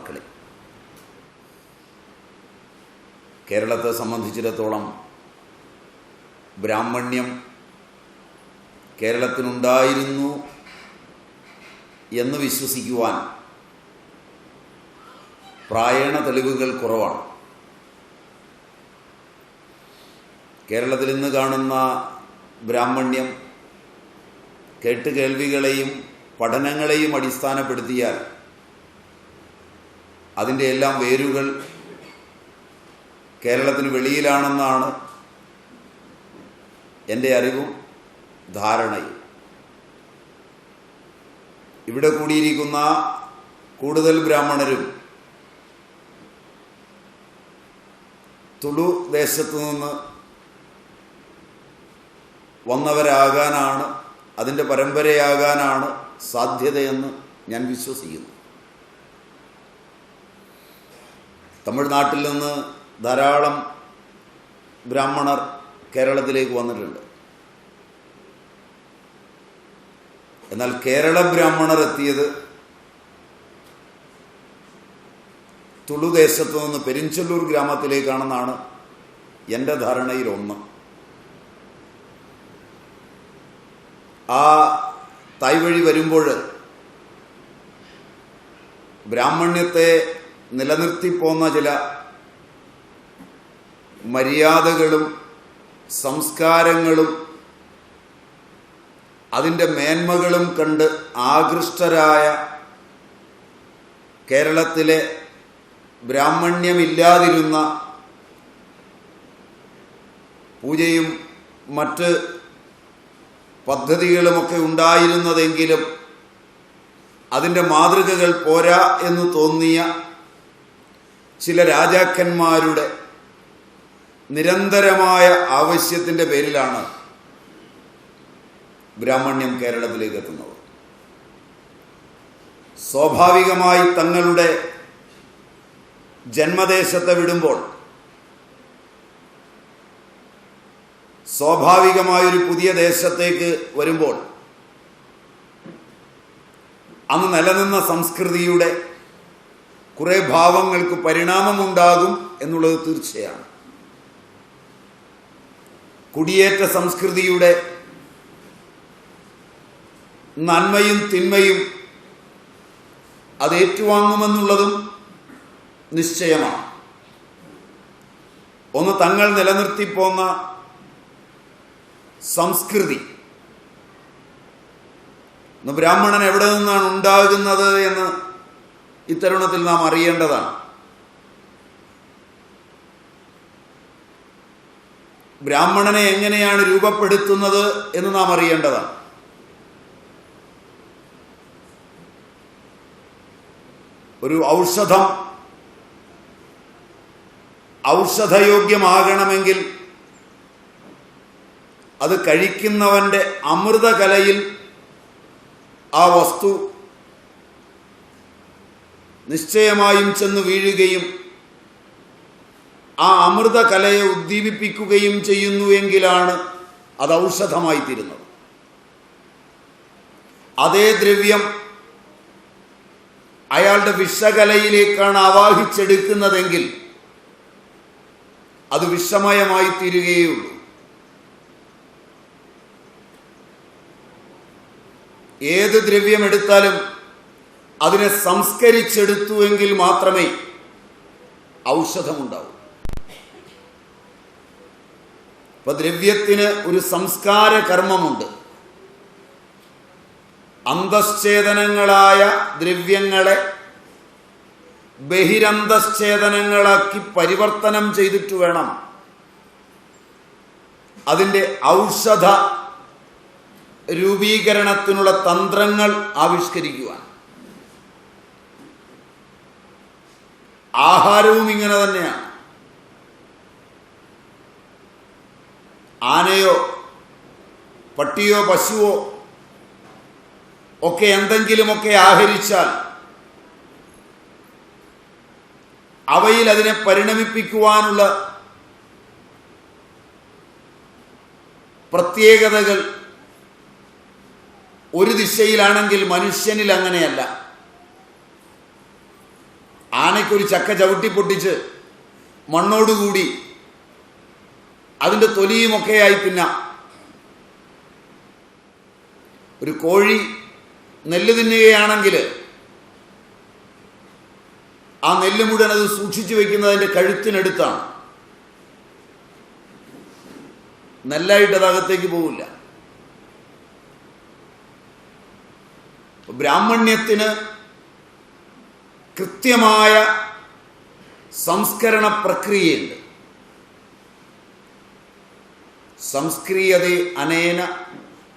മക്കളെ, കേരളത്തെ സംബന്ധിച്ചിടത്തോളം ബ്രാഹ്മണ്യം കേരളത്തിനുണ്ടായിരുന്നു എന്ന് വിശ്വസിക്കുവാൻ പ്രായണ തെളിവുകൾ കുറവാണ്. കേരളത്തിൽ ഇന്ന് കാണുന്ന ബ്രാഹ്മണ്യം കേട്ടുകേൾവികളെയും പഠനങ്ങളെയും അടിസ്ഥാനപ്പെടുത്തിയാൽ അതിൻ്റെ എല്ലാം വേരുകൾ കേരളത്തിന് വെളിയിലാണെന്നാണ് എൻ്റെ അറിവും ധാരണയും. ഇവിടെ കൂടിയിരിക്കുന്ന കൂടുതൽ ബ്രാഹ്മണരും തുളു ദേശത്തു നിന്ന് വന്നവരാകാനാണ്, അതിൻ്റെ പരമ്പരയാകാനാണ് സാധ്യതയെന്ന് ഞാൻ വിശ്വസിക്കുന്നു. തമിഴ്നാട്ടിൽ നിന്ന് ധാരാളം ബ്രാഹ്മണർ കേരളത്തിലേക്ക് വന്നിട്ടുണ്ട്. എന്നാൽ കേരള ബ്രാഹ്മണർ എത്തിയത് തുളു ദേശത്തു നിന്ന് പെരിഞ്ചല്ലൂർ ഗ്രാമത്തിലേക്കാണെന്നാണ് എൻ്റെ ധാരണയിൽ ഒന്ന്. ആ തായ്വഴി വരുമ്പോൾ ബ്രാഹ്മണ്യത്തെ നിലനിർത്തിപ്പോന്ന ചില മര്യാദകളും സംസ്കാരങ്ങളും അതിൻ്റെ മേന്മകളും കണ്ട് ആകൃഷ്ടരായ കേരളത്തിലെ ബ്രാഹ്മണ്യമില്ലാതിരുന്ന പൂജയും മറ്റ് പദ്ധതികളുമൊക്കെ ഉണ്ടായിരുന്നതെങ്കിലും അതിൻ്റെ മാതൃകകൾ പോരാ എന്ന് തോന്നിയ ചില രാജാക്കന്മാരുടെ നിരന്തരമായ ആവശ്യത്തിൻ്റെ പേരിലാണ് ബ്രാഹ്മണ്യം കേരളത്തിലേക്ക് എത്തുന്നത്. സ്വാഭാവികമായി തങ്ങളുടെ ജന്മദേശത്തെ വിടുമ്പോൾ സ്വാഭാവികമായൊരു പുതിയ ദേശത്തേക്ക് വരുമ്പോൾ അന്ന് നിലനിന്ന സംസ്കൃതിയുടെ കുറേ ഭാവങ്ങൾക്ക് പരിണാമമുണ്ടാകും എന്നുള്ളത് തീർച്ചയാണ്. കുടിയേറ്റ സംസ്കൃതിയുടെ നന്മയും തിന്മയും അത് ഏറ്റുവാങ്ങുമെന്നുള്ളതും നിശ്ചയമാണ്. ഒന്ന്, തങ്ങൾ നിലനിർത്തിപ്പോന്ന സംസ്കൃതി, ബ്രാഹ്മണൻ എവിടെ നിന്നാണ് ഉണ്ടാകുന്നത് എന്ന് ഇത്തരുണത്തിൽ നാം അറിയേണ്ടതാണ്. ബ്രാഹ്മണനെ എങ്ങനെയാണ് രൂപപ്പെടുത്തുന്നത് എന്ന് നാം അറിയേണ്ടതാണ്. ഒരു ഔഷധയോഗ്യമാകണമെങ്കിൽ അത് കഴിക്കുന്നവൻ്റെ അമൃതകലയിൽ ആ വസ്തു നിശ്ചയമായും ചെന്ന് വീഴുകയും ആ അമൃതകലയെ ഉദ്ദീപിപ്പിക്കുകയും ചെയ്യുന്നുവെങ്കിലാണ് അത് ഔഷധമായി തീരുന്നത്. അതേ ദ്രവ്യം അയാളുടെ വിഷകലയിലേക്കാണ് ആവാഹിച്ചെടുക്കുന്നതെങ്കിൽ അത് വിഷമയമായി തീരുകയുള്ളൂ. ഏത് ദ്രവ്യമെടുത്താലും അതിനെ സംസ്കരിച്ചെടുത്തുവെങ്കിൽ മാത്രമേ ഔഷധമുണ്ടാവൂ. ഇപ്പൊ ദ്രവ്യത്തിന് ഒരു സംസ്കാര കർമ്മമുണ്ട്. അന്തശ്ചേതനങ്ങളായ ദ്രവ്യങ്ങളെ ബഹിരന്തശ്ചേതനങ്ങളാക്കി പരിവർത്തനം ചെയ്തിട്ട് വേണം അതിൻ്റെ ഔഷധ രൂപീകരണത്തിനുള്ള തന്ത്രങ്ങൾ ആവിഷ്കരിക്കുവാൻ. ആഹാരവും ഇങ്ങനെ തന്നെയാണ്. ആനയോ പട്ടിയോ പശുവോ ഒക്കെ എന്തെങ്കിലുമൊക്കെ ആഹരിച്ചാൽ അവയിൽ അതിനെ പരിണമിപ്പിക്കുവാനുള്ള പ്രത്യേകതകൾ ഒരു ദിശയിലാണെങ്കിൽ മനുഷ്യനിൽ അങ്ങനെയല്ല. ആനയ്ക്കൊരു ചക്ക ചവിട്ടി പൊട്ടിച്ച് മണ്ണോടുകൂടി അതിൻ്റെ തൊലിയുമൊക്കെയായി തിന്നാം. ഒരു കോഴി നെല്ല് തിന്നുകയാണെങ്കിൽ ആ നെല്ല് മുഴുവൻ അത് സൂക്ഷിച്ചു വെക്കുന്നതിൻ്റെ കഴുത്തിനടുത്താണ്. നെല്ലായിട്ട് അതകത്തേക്ക് പോവില്ല. ബ്രാഹ്മണ്യത്തിന് കൃത്യമായ സംസ്കരണ പ്രക്രിയയുണ്ട്. സംസ്ക്രിയതേ അനേന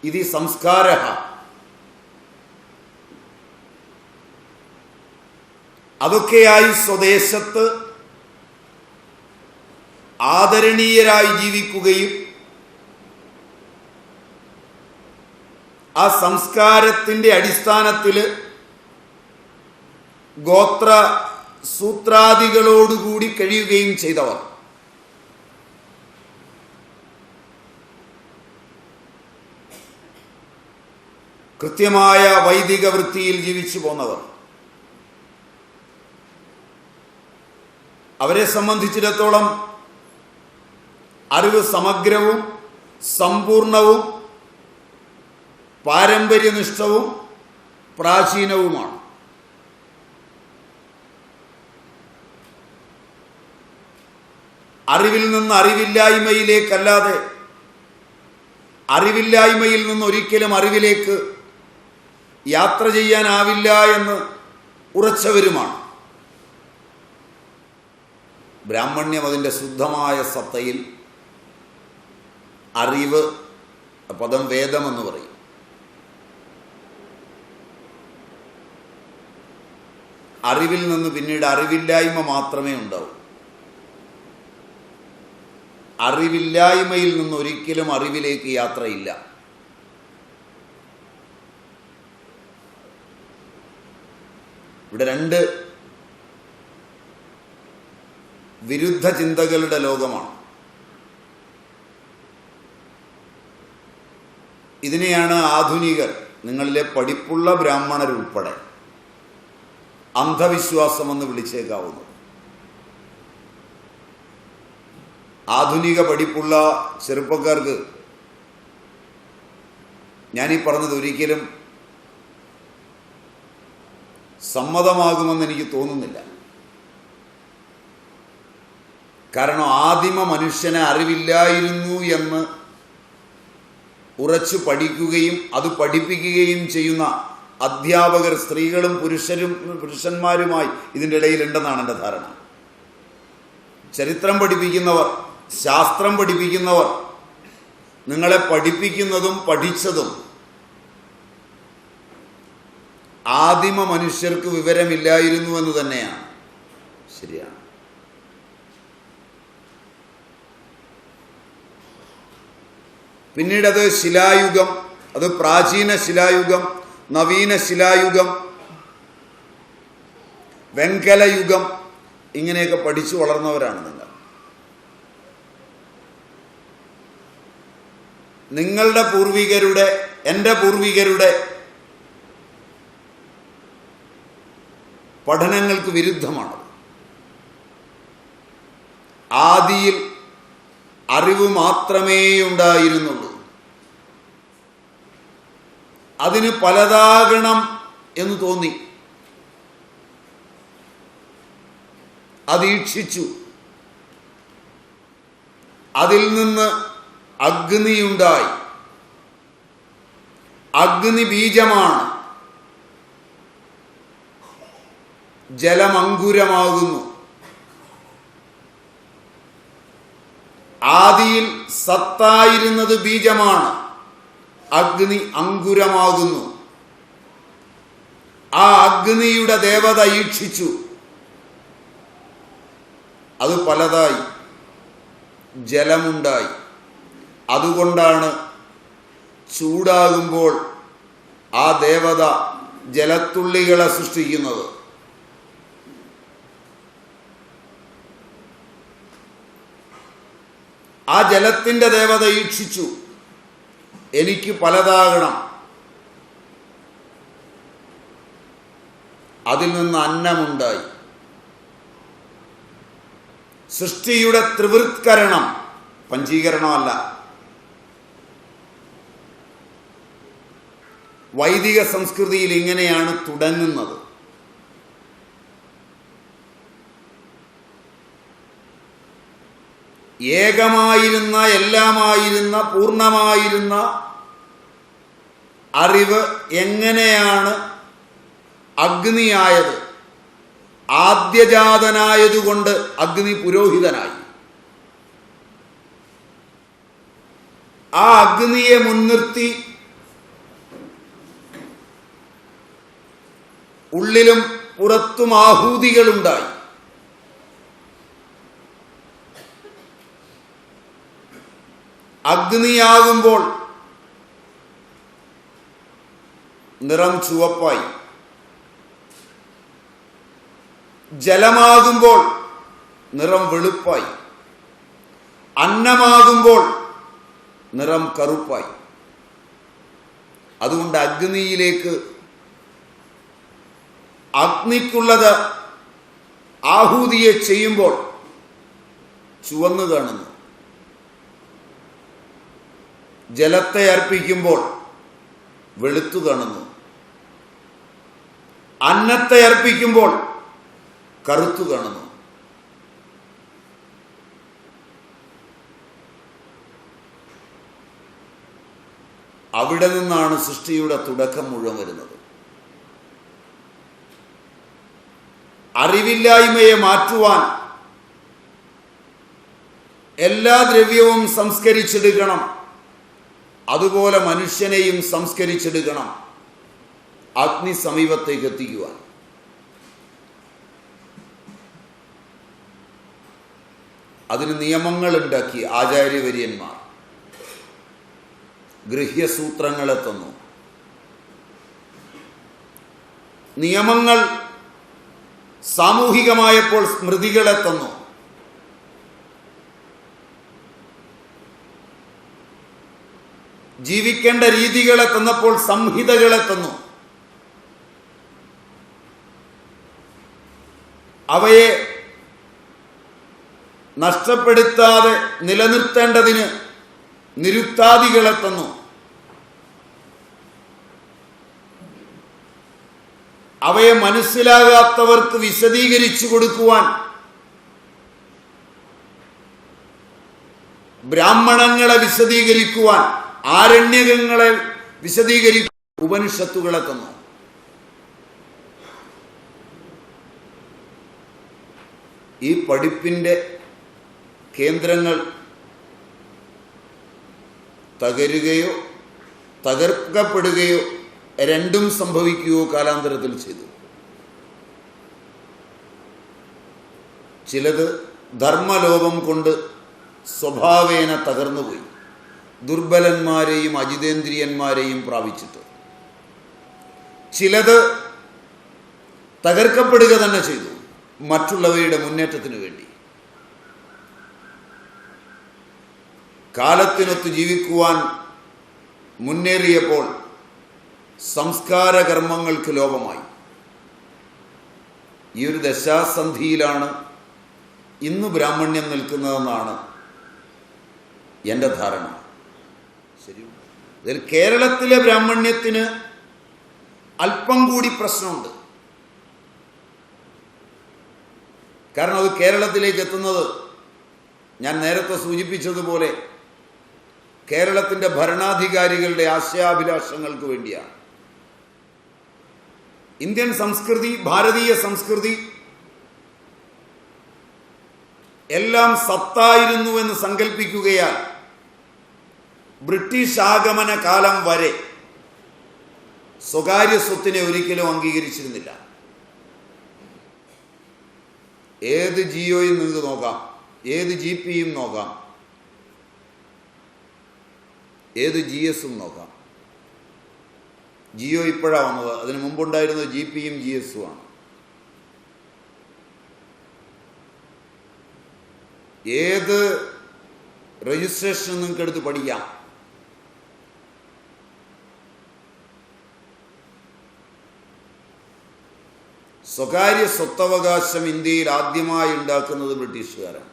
ഇതി സംസ്കാരഃ. അതൊക്കെയായി സ്വദേശത്ത് ആദരണീയരായി ജീവിക്കുകയും ആ സംസ്കാരത്തിൻ്റെ അടിസ്ഥാനത്തിൽ ഗോത്ര സൂത്രാദികളോടുകൂടി കഴിയുകയും ചെയ്തവർ കൃത്യമായ വൈദിക വൃത്തിയിൽ ജീവിച്ചു പോന്നവർ, അവരെ സംബന്ധിച്ചിടത്തോളം അറിവ് സമഗ്രവും സമ്പൂർണവും പാരമ്പര്യനിഷ്ഠവും പ്രാചീനവുമാണ്. അറിവിൽ നിന്ന് അറിവില്ലായ്മയിലേക്കല്ലാതെ അറിവില്ലായ്മയിൽ നിന്ന് ഒരിക്കലും അറിവിലേക്ക് യാത്ര ചെയ്യാനാവില്ല എന്ന് ഉറച്ചവരുമാണ്. ബ്രാഹ്മണ്യം അതിൻ്റെ ശുദ്ധമായ സത്തയിൽ അറിവ്, പദം വേദമെന്ന് പറയും. അറിവിൽ നിന്ന് പിന്നീട് അറിവില്ലായ്മ മാത്രമേ ഉണ്ടാവൂ. അറിവില്ലായ്മയിൽ നിന്ന് ഒരിക്കലും അറിവിലേക്ക് യാത്രയില്ല. ഇവിടെ രണ്ട് വിരുദ്ധ ചിന്തകളുടെ ലോകമാണ്. ഇതിനെയാണ് ആധുനികർ, നിങ്ങളിലെ പഠിപ്പുള്ള ബ്രാഹ്മണരുൾപ്പെടെ, അന്ധവിശ്വാസമെന്ന് വിളിച്ചേക്കാവുന്നത്. ആധുനിക പഠിപ്പുള്ള ചെറുപ്പക്കാർക്ക് ഞാനീ പറഞ്ഞത് ഒരിക്കലും സമ്മതമാകുമെന്ന് എനിക്ക് തോന്നുന്നില്ല. കാരണം ആദിമ മനുഷ്യനെ അറിവില്ലായിരുന്നു എന്ന് ഉറച്ചു പഠിക്കുകയും അത് പഠിപ്പിക്കുകയും ചെയ്യുന്ന അധ്യാപകർ സ്ത്രീകളും പുരുഷന്മാരുമായി ഇതിൻ്റെ ഇടയിലുണ്ടെന്നാണ് എൻ്റെ ധാരണ. ചരിത്രം പഠിപ്പിക്കുന്നവർ, ശാസ്ത്രം പഠിപ്പിക്കുന്നവർ നിങ്ങളെ പഠിപ്പിക്കുന്നതും പഠിച്ചതും ആദിമ മനുഷ്യർക്ക് വിവരമില്ലായിരുന്നു എന്ന് തന്നെയാണ്. ശരിയാണ്. പിന്നീടത് ശിലായുഗം, അത് പ്രാചീന ശിലായുഗം, നവീന ശിലായുഗം, വെങ്കലയുഗം, ഇങ്ങനെയൊക്കെ പഠിച്ചു വളർന്നവരാണ് നിങ്ങൾ. നിങ്ങളുടെ പൂർവികരുടെ, എൻ്റെ പൂർവികരുടെ പഠനങ്ങൾക്ക് വിരുദ്ധമാണ്. ആദിയിൽ അറിവ് മാത്രമേ ഉണ്ടായിരുന്നുള്ളൂ. അതിന് പലതാകണം എന്ന് തോന്നി. അതീക്ഷിച്ചു. അതിൽ നിന്ന് അഗ്നിയുണ്ടായി. അഗ്നി ബീജമാണ്, ജലമങ്കുരമാകുന്നു. ആദിയിൽ സത്തായിരുന്നത് ബീജമാണ്, അഗ്നി അങ്കുരമാകുന്നു. ആ അഗ്നിയുടെ ദേവത ഈക്ഷിച്ചു. അത് പലതായി, ജലമുണ്ടായി. അതുകൊണ്ടാണ് ചൂടാകുമ്പോൾ ആ ദേവത ജലത്തുള്ളികളെ സൃഷ്ടിക്കുന്നത്. ആ ജലത്തിൻ്റെ ദേവത ഈക്ഷിച്ചു, എനിക്ക് പലതാകണം. അതിൽ നിന്ന് അന്നമുണ്ടായി. സൃഷ്ടിയുടെ ത്രിവൃത്കരണം, പഞ്ചീകരണമല്ല. വൈദിക സംസ്കൃതിയിൽ ഇങ്ങനെയാണ് തുടങ്ങുന്നത്. ഏകമായിരുന്ന, എല്ലാമായിരുന്ന, പൂർണ്ണമായിരുന്ന അറിവ് എങ്ങനെയാണ് അഗ്നിയായത്? ആദ്യജാതനായതുകൊണ്ട് അഗ്നി പുരോഹിതനായി. ആ അഗ്നിയെ മുൻനിർത്തി ഉള്ളിലും പുറത്തും ആഹൂതികളുണ്ടായി. അഗ്നിയാകുമ്പോൾ നിറം ചുവപ്പായി, ജലമാകുമ്പോൾ നിറം വെളുപ്പായി, അന്നമാകുമ്പോൾ നിറം കറുപ്പായി. അതുകൊണ്ട് അഗ്നിയിലേക്ക് അഗ്നിക്കുള്ളത് ആഹൂതിയെ ചെയ്യുമ്പോൾ ചുവന്നു കാണുന്നു. ജലത്തെ അർപ്പിക്കുമ്പോൾ വെളുത്തു കാണുന്നു. അന്നത്തെ അർപ്പിക്കുമ്പോൾ കറുത്തു കാണുന്നു. അവിടെ നിന്നാണ് സൃഷ്ടിയുടെ തുടക്കം മുഴുവൻ വരുന്നത്. അറിവില്ലായ്മയെ മാറ്റുവാൻ എല്ലാ ദ്രവ്യവും സംസ്കരിച്ചെടുക്കണം. അതുപോലെ മനുഷ്യനെയും സംസ്കരിച്ചെടുക്കണം, അഗ്നി സമീപത്തേക്ക് എത്തിക്കുവാൻ. അതിന് നിയമങ്ങൾ ഉണ്ടാക്കി ആചാര്യവര്യന്മാർ, ഗൃഹ്യസൂത്രങ്ങളെ തന്നു. നിയമങ്ങൾ സാമൂഹികമായപ്പോൾ സ്മൃതികളെ തന്നു. ജീവിക്കേണ്ട രീതികളെ തന്നപ്പോൾ സംഹിതകളെ തന്നു. അവയെ നഷ്ടപ്പെടുത്താതെ നിലനിർത്തേണ്ടതിന് നിരുക്താദികളെ തന്നു. അവയെ മനസ്സിലാകാത്തവർക്ക് വിശദീകരിച്ചു കൊടുക്കുവാൻ ബ്രാഹ്മണങ്ങളെ വിശദീകരിക്കുവാൻ, ആരണ്യകങ്ങളെ വിശദീകരിക്കുവാൻ ഉപനിഷത്തുകളെ തന്നു. ഈ പഠിപ്പിൻ്റെ കേന്ദ്രങ്ങൾ തകരുകയോ തകർക്കപ്പെടുകയോ രണ്ടും സംഭവിക്കുകയോ കാലാന്തരത്തിൽ ചെയ്തു. ചിലത് ധർമ്മലോപം കൊണ്ട് സ്വഭാവേന തകർന്നുപോയി, ദുർബലന്മാരെയും അജിതേന്ദ്രിയന്മാരെയും പ്രാപിച്ചിട്ട്. ചിലത് തകർക്കപ്പെടുക തന്നെ ചെയ്തു, മറ്റുള്ളവയുടെ മുന്നേറ്റത്തിന് വേണ്ടി. കാലത്തിനൊത്ത് ജീവിക്കുവാൻ മുന്നേറിയപ്പോൾ സംസ്കാര കർമ്മങ്ങൾക്ക് ലോപമായി. ഈ ഒരു ദശാസന്ധിയിലാണ് ഇന്ന് ബ്രാഹ്മണ്യം നിൽക്കുന്നതെന്നാണ് എൻ്റെ ധാരണ. ശരി, ഇതിൽ കേരളത്തിലെ ബ്രാഹ്മണ്യത്തിന് അല്പം കൂടി പ്രശ്നമുണ്ട്. കാരണം അത് കേരളത്തിലേക്ക് എത്തുന്നത് ഞാൻ നേരത്തെ സൂചിപ്പിച്ചതുപോലെ കേരളത്തിൻ്റെ ഭരണാധികാരികളുടെ ആശയാഭിലാഷങ്ങൾക്ക് വേണ്ടിയാണ്. ഇന്ത്യൻ സംസ്കൃതി, ഭാരതീയ സംസ്കൃതി എല്ലാം സത്തായിരുന്നു എന്ന് സങ്കല്പിക്കുകയാൽ ബ്രിട്ടീഷ് ആഗമന കാലം വരെ സ്വകാര്യ സ്വത്തിനെ ഒരിക്കലും അംഗീകരിച്ചിരുന്നില്ല. ഏത് ജിയോയും നിങ്ങൾക്ക് നോക്കാം, ഏത് GPയും നോക്കാം, ഏത് GSും നോക്കാം. ജിയോ ഇപ്പോഴാണ് വന്നത്, അതിന് മുമ്പുണ്ടായിരുന്നത് GPയും GSുമാണ്. ഏത് രജിസ്ട്രേഷനും നിങ്ങൾക്ക് എടുത്ത് പഠിക്കാം. സ്വകാര്യ സ്വത്തവകാശം ഇന്ത്യയിൽ ആദ്യമായി ഉണ്ടാക്കുന്നത് ബ്രിട്ടീഷുകാരാണ്.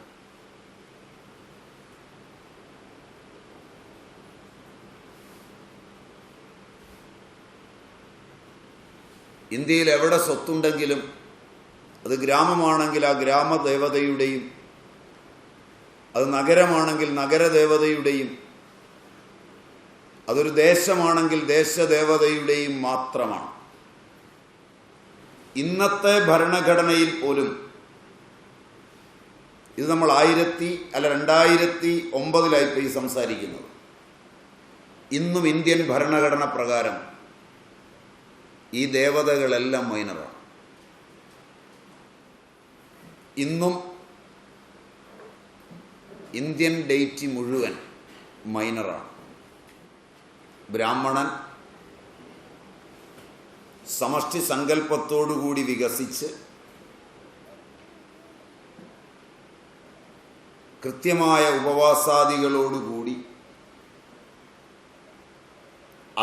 ഇന്ത്യയിൽ എവിടെ സ്വത്തുണ്ടെങ്കിലും അത് ഗ്രാമമാണെങ്കിൽ ആ ഗ്രാമദേവതയുടെയും, അത് നഗരമാണെങ്കിൽ നഗരദേവതയുടെയും, അതൊരു ദേശമാണെങ്കിൽ ദേശദേവതയുടെയും മാത്രമാണ്. ഇന്നത്തെ ഭരണഘടനയിൽ പോലും ഇത് നമ്മൾ 2009 സംസാരിക്കുന്നത്. ഇന്നും ഇന്ത്യൻ ഭരണഘടന പ്രകാരം ഈ ദേവതകളെല്ലാം മൈനറാണ്. ഇന്നും ഇന്ത്യൻ ഡെയ്റ്റി മുഴുവൻ മൈനറാണ്. ബ്രാഹ്മണൻ സമഷ്ടി സങ്കല്പത്തോടുകൂടി വികസിച്ച് കൃത്യമായ ഉപവാസാദികളോടുകൂടി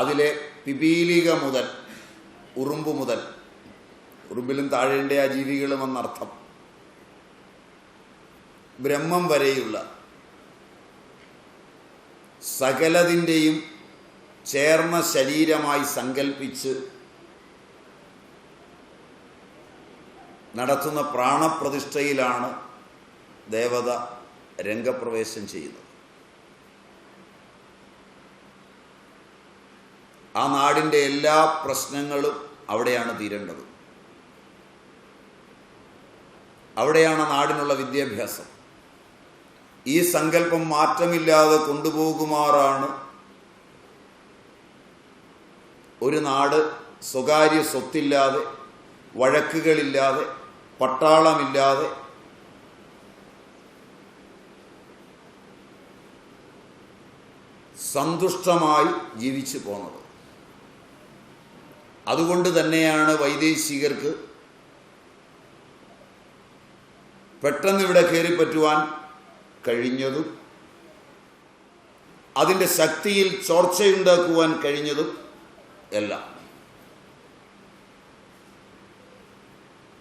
അതിലെ പിപീലിക മുതൽ ഉറുമ്പ് മുതൽ, ഉറുമ്പിലും താഴേണ്ട ആ ജീവികളും എന്നർത്ഥം, ബ്രഹ്മം വരെയുള്ള സകലതിൻ്റെയും ചേർന്ന ശരീരമായി സങ്കൽപ്പിച്ച് നടത്തുന്ന പ്രാണപ്രതിഷ്ഠയിലാണ് ദേവത രംഗപ്രവേശം ചെയ്യുന്നത്. ആ നാടിൻ്റെ എല്ലാ പ്രശ്നങ്ങളും അവിടെയാണ് തീരേണ്ടത്. അവിടെയാണ് നാടിനുള്ള വിദ്യാഭ്യാസം. ഈ സങ്കല്പം മാറ്റമില്ലാതെ കൊണ്ടുപോകുമാറാണ് ഒരു നാട് സ്വകാര്യ സ്വത്തില്ലാതെ, വഴക്കുകളില്ലാതെ, പട്ടാളമില്ലാതെ സന്തുഷ്ടമായി ജീവിച്ചു പോന്നത്. അതുകൊണ്ട് തന്നെയാണ് വൈദേശികർക്ക് പെട്ടെന്ന് ഇവിടെ കയറിപ്പറ്റുവാൻ കഴിഞ്ഞതും അതിൻ്റെ ശക്തിയിൽ ചോർച്ചയുണ്ടാക്കുവാൻ കഴിഞ്ഞതും എല്ലാം.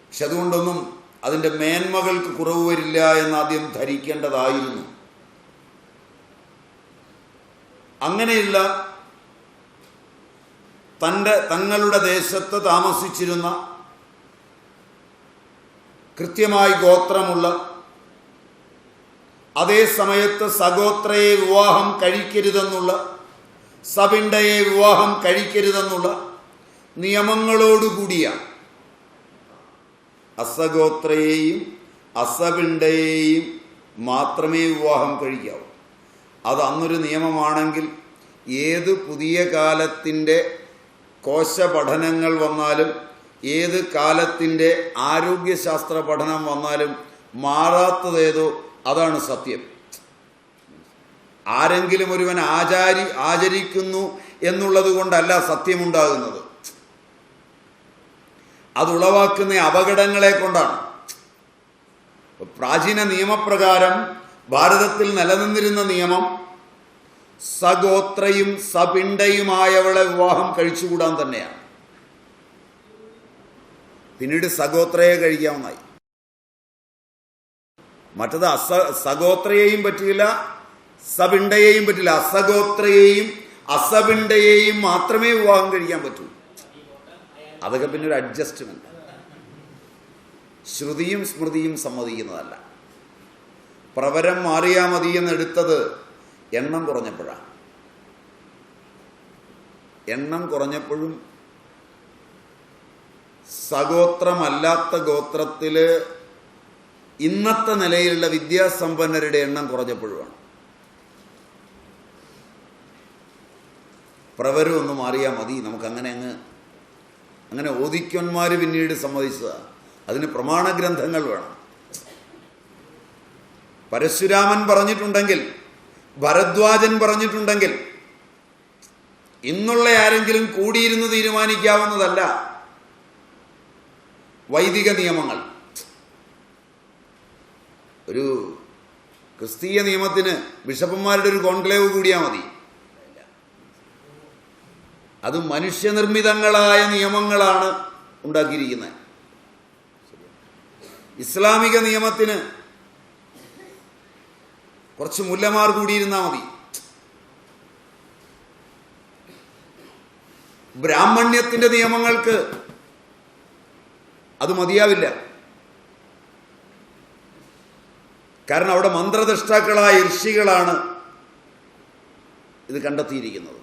പക്ഷെ അതുകൊണ്ടൊന്നും അതിൻ്റെ മേന്മകൾക്ക് കുറവ് വരില്ല എന്നാദ്യം ധരിക്കേണ്ടതായിരുന്നു. അങ്ങനെയുള്ള തങ്ങളുടെ ദേശത്ത് താമസിച്ചിരുന്ന കൃത്യമായി ഗോത്രമുള്ള, അതേ സമയത്ത് സഗോത്രയെ വിവാഹം കഴിക്കരുതെന്നുള്ള, സപിണ്ടയെ വിവാഹം കഴിക്കരുതെന്നുള്ള നിയമങ്ങളോടുകൂടിയ അസഗോത്രയെയും അസപിണ്ടയെയും മാത്രമേ വിവാഹം കഴിക്കാവൂ. അത് അന്നൊരു നിയമമാണെങ്കിൽ ഏത് പുതിയ കാലത്തിൻ്റെ കോശ പഠനങ്ങൾ വന്നാലും, ഏത് കാലത്തിൻ്റെ ആരോഗ്യശാസ്ത്ര പഠനം വന്നാലും മാറാത്തതേതോ അതാണ് സത്യം. ആരെങ്കിലും ഒരുവൻ ആചരിക്കുന്നു എന്നുള്ളത് കൊണ്ടല്ല സത്യമുണ്ടാകുന്നത്. അതുളവാക്കുന്ന അപകടങ്ങളെ കൊണ്ടാണ്. പ്രാചീന നിയമപ്രകാരം ഭാരതത്തിൽ നിലനിന്നിരുന്ന നിയമം സഗോത്രയും സപിണ്ടയുമായവളെ വിവാഹം കഴിച്ചുകൂടാൻ തന്നെയാണ്. പിന്നീട് സഗോത്രയെ കഴിക്കാവുന്നതായി. മറ്റത് സഗോത്രയെയും പറ്റില്ല, സപിണ്ടയെയും പറ്റില്ല. അസഗോത്രയെയും അസപിണ്ടയെയും മാത്രമേ വിവാഹം കഴിക്കാൻ പറ്റൂ. അതൊക്കെ പിന്നെ ഒരു അഡ്ജസ്റ്റ്മെന്റ്. ശ്രുതിയും സ്മൃതിയും സമ്മതിക്കുന്നതല്ല. പ്രവരം മാറിയാ മതി എന്നെടുത്തത് എണ്ണം കുറഞ്ഞപ്പോഴാണ്. എണ്ണം കുറഞ്ഞപ്പോഴും സഗോത്രമല്ലാത്ത ഗോത്രത്തില് ഇന്നത്തെ നിലയിലുള്ള വിദ്യാസമ്പന്നരുടെ എണ്ണം കുറഞ്ഞപ്പോഴുമാണ്. പ്രവരം ഒന്ന് മാറിയാൽ മതി, അങ്ങനെ ഓദിക്കന്മാർ പിന്നീട് സമ്മതിച്ചതാണ്. അതിന് പ്രമാണഗ്രന്ഥങ്ങൾ വേണം. പരശുരാമൻ പറഞ്ഞിട്ടുണ്ടെങ്കിൽ, ഭരദ്വാജൻ പറഞ്ഞിട്ടുണ്ടെങ്കിൽ, ഇന്നുള്ള ആരെങ്കിലും കൂടിയിരുന്ന് തീരുമാനിക്കാവുന്നതല്ല വൈദിക നിയമങ്ങൾ. ഒരു ക്രിസ്തീയ നിയമത്തിന് ബിഷപ്പന്മാരുടെ ഒരു കോൺക്ലേവ് കൂടിയാൽ മതി. അത് മനുഷ്യനിർമ്മിതങ്ങളായ നിയമങ്ങളാണ് ഉണ്ടാക്കിയിരിക്കുന്നത്. ഇസ്ലാമിക നിയമത്തിന് കുറച്ച് മുല്ലമാർ കൂടിയിരുന്നാൽ മതി. ബ്രാഹ്മണ്യത്തിന്റെ നിയമങ്ങൾക്ക് അത് മതിയാവില്ല. കാരണം അവിടെ മന്ത്രദ്രഷ്ടാക്കളായ ഋഷികളാണ് ഇത് കണ്ടെത്തിയിരിക്കുന്നത്.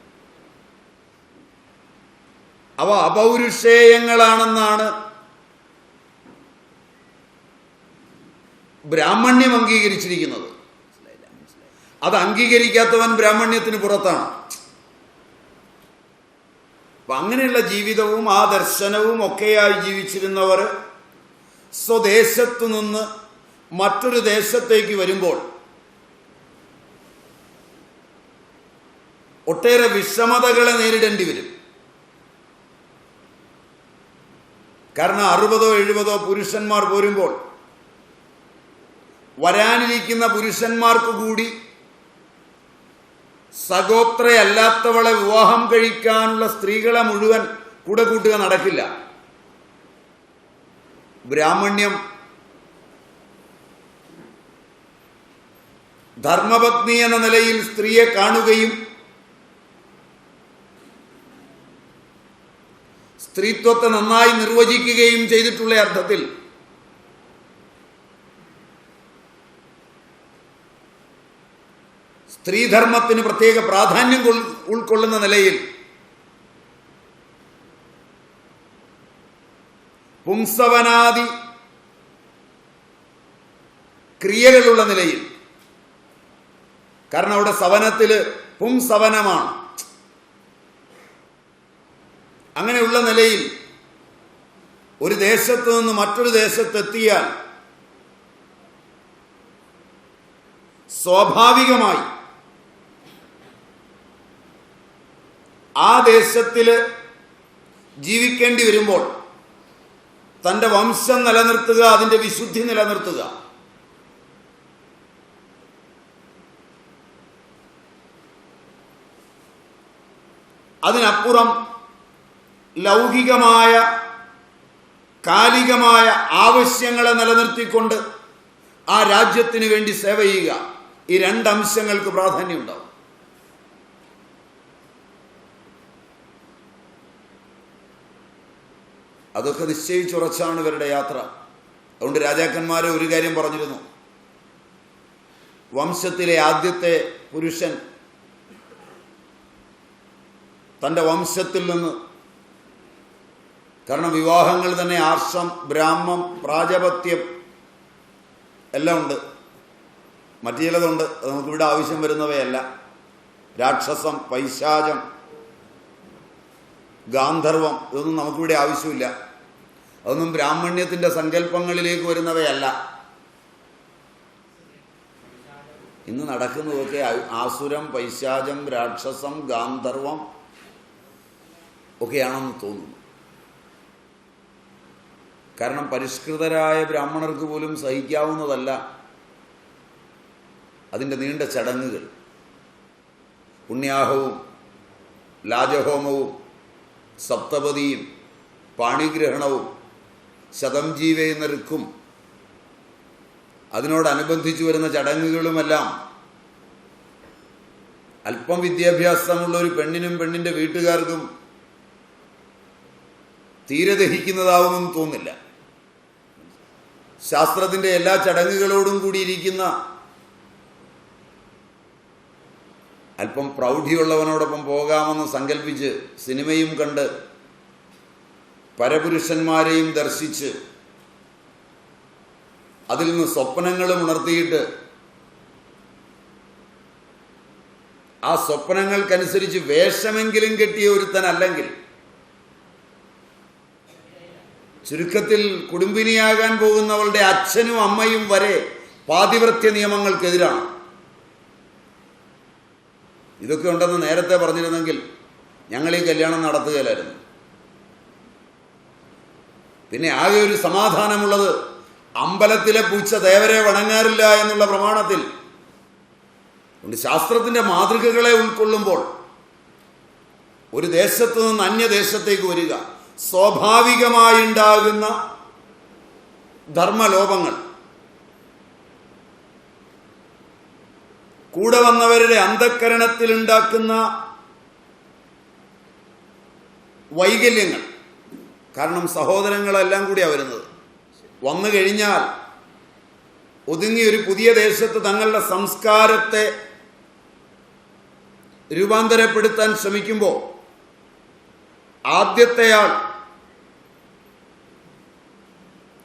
അവ അപൗരുഷേയങ്ങളാണെന്നാണ് ബ്രാഹ്മണ്യം അംഗീകരിച്ചിരിക്കുന്നത്. അത് അംഗീകരിക്കാത്തവൻ ബ്രാഹ്മണ്യത്തിന് പുറത്താണ്. അപ്പൊ അങ്ങനെയുള്ള ജീവിതവും ആ ദർശനവും ഒക്കെയായി ജീവിച്ചിരുന്നവർ സ്വദേശത്തു നിന്ന് മറ്റൊരു ദേശത്തേക്ക് വരുമ്പോൾ ഒട്ടേറെ വിഷമതകളെ നേരിടേണ്ടി വരും. കാരണം 60-70 പുരുഷന്മാർ പോരുമ്പോൾ വരാനിരിക്കുന്ന പുരുഷന്മാർക്ക് കൂടി സഗോത്രയല്ലാത്തവളെ വിവാഹം കഴിക്കാനുള്ള സ്ത്രീകളെ മുഴുവൻ കൂടെ കൂട്ടുക നടക്കില്ല. ബ്രാഹ്മണ്യം ധർമ്മപത്നി എന്ന നിലയിൽ സ്ത്രീയെ കാണുകയും സ്ത്രീത്വത്തെ നന്നായി നിർവചിക്കുകയും ചെയ്തിട്ടുള്ള അർത്ഥത്തിൽ സ്ത്രീധർമ്മത്തിന് പ്രത്യേക പ്രാധാന്യം ഉൾക്കൊള്ളുന്ന നിലയിൽ പുംസവനാദി ക്രിയകളുള്ള നിലയിൽ, കാരണം അവിടെ സവനത്തില് പുംസവനമാണ്, അങ്ങനെയുള്ള നിലയിൽ ഒരു ദേശത്ത് നിന്ന് മറ്റൊരു ദേശത്തെത്തിയാൽ സ്വാഭാവികമായി ആ ദേശത്തിൽ ജീവിക്കേണ്ടി വരുമ്പോൾ തൻ്റെ വംശം നിലനിർത്തുക, അതിൻ്റെ വിശുദ്ധി നിലനിർത്തുക, അതിനപ്പുറം ലൗകികമായ കാലികമായ ആവശ്യങ്ങളെ നിലനിർത്തിക്കൊണ്ട് ആ രാജ്യത്തിന് വേണ്ടി സേവ ചെയ്യുക, ഈ രണ്ടംശങ്ങൾക്ക് പ്രാധാന്യമുണ്ടാവും. അതൊക്കെ നിശ്ചയിച്ചുറച്ചാണ് ഇവരുടെ യാത്ര. അതുകൊണ്ട് രാജാക്കന്മാരെ ഒരു കാര്യം പറഞ്ഞിരുന്നു, വംശത്തിലെ ആദ്യത്തെ പുരുഷൻ തൻ്റെ വംശത്തിൽ നിന്ന്, കാരണം വിവാഹങ്ങൾ തന്നെ ആർഷം, ബ്രാഹ്മം, പ്രാജപത്യം എല്ലാം ഉണ്ട്, മറ്റു ചിലതുണ്ട്, അത് നമുക്കിവിടെ ആവശ്യം വരുന്നവയല്ല. രാക്ഷസം, പൈശാചം, ഗാന്ധർവം, ഇതൊന്നും നമുക്കിവിടെ ആവശ്യമില്ല. അതൊന്നും ബ്രാഹ്മണ്യത്തിൻ്റെ സങ്കല്പങ്ങളിലേക്ക് വരുന്നവയല്ല. ഇന്ന് നടക്കുന്നതൊക്കെ ആസുരം, പൈശാചം, രാക്ഷസം, ഗാന്ധർവം ഒക്കെയാണെന്ന് തോന്നുന്നു. കാരണം പരിഷ്കൃതരായ ബ്രാഹ്മണർക്ക് പോലും സഹിക്കാവുന്നതല്ല അതിൻ്റെ നീണ്ട ചടങ്ങുകൾ. പുണ്യാഹവും ലാജഹോമവും സപ്തപതിയും പാണിഗ്രഹണവും ശതം ജീവയുന്ന ഋക്കും അതിനോടനുബന്ധിച്ചു വരുന്ന ചടങ്ങുകളുമെല്ലാം അല്പം വിദ്യാഭ്യാസമുള്ള ഒരു പെണ്ണിനും പെണ്ണിൻ്റെ വീട്ടുകാർക്കും തീരെ ദഹിക്കുന്നതാവുമെന്ന് തോന്നില്ല. ശാസ്ത്രത്തിൻ്റെ എല്ലാ ചടങ്ങുകളോടും കൂടിയിരിക്കുന്ന അല്പം പ്രൗഢിയുള്ളവനോടൊപ്പം പോകാമെന്ന് സങ്കല്പിച്ച് സിനിമയും കണ്ട് പരപുരുഷന്മാരെയും ദർശിച്ച് അതിൽ നിന്ന് സ്വപ്നങ്ങളും ഉണർത്തിയിട്ട് ആ സ്വപ്നങ്ങൾക്കനുസരിച്ച് വേഷമെങ്കിലും കെട്ടിയ ഒരുത്തനല്ലെങ്കിൽ, ചുരുക്കത്തിൽ കുടുംബിനിയാകാൻ പോകുന്നവളുടെ അച്ഛനും അമ്മയും വരെ പാതിവ്രത്യ നിയമങ്ങൾക്കെതിരാണ്. ഇതൊക്കെ ഉണ്ടെന്ന് നേരത്തെ പറഞ്ഞിരുന്നെങ്കിൽ ഞങ്ങൾ ഈ കല്യാണം നടത്തുകയില്ലായിരുന്നു. പിന്നെ ആകെ ഒരു സമാധാനമുള്ളത് അമ്പലത്തിലെ പൂച്ച ദേവരെ വണങ്ങാറില്ല എന്നുള്ള പ്രമാണത്തിൽ. അതുകൊണ്ട് ശാസ്ത്രത്തിൻ്റെ മാതൃകകളെ ഉൾക്കൊള്ളുമ്പോൾ ഒരു ദേശത്തു നിന്ന് അന്യദേശത്തേക്ക് വരിക, സ്വാഭാവികമായുണ്ടാകുന്ന ധർമ്മലോപങ്ങൾ, കൂടെ വന്നവരുടെ അന്ധക്കരണത്തിലുണ്ടാക്കുന്ന വൈകല്യങ്ങൾ, കാരണം സഹോദരങ്ങളെല്ലാം കൂടിയാണ് വരുന്നത്. വന്നു കഴിഞ്ഞാൽ ഒതുങ്ങിയൊരു പുതിയ ദേശത്ത് തങ്ങളുടെ സംസ്കാരത്തെ രൂപാന്തരപ്പെടുത്താൻ ശ്രമിക്കുമ്പോൾ ആദ്യത്തെയാൾ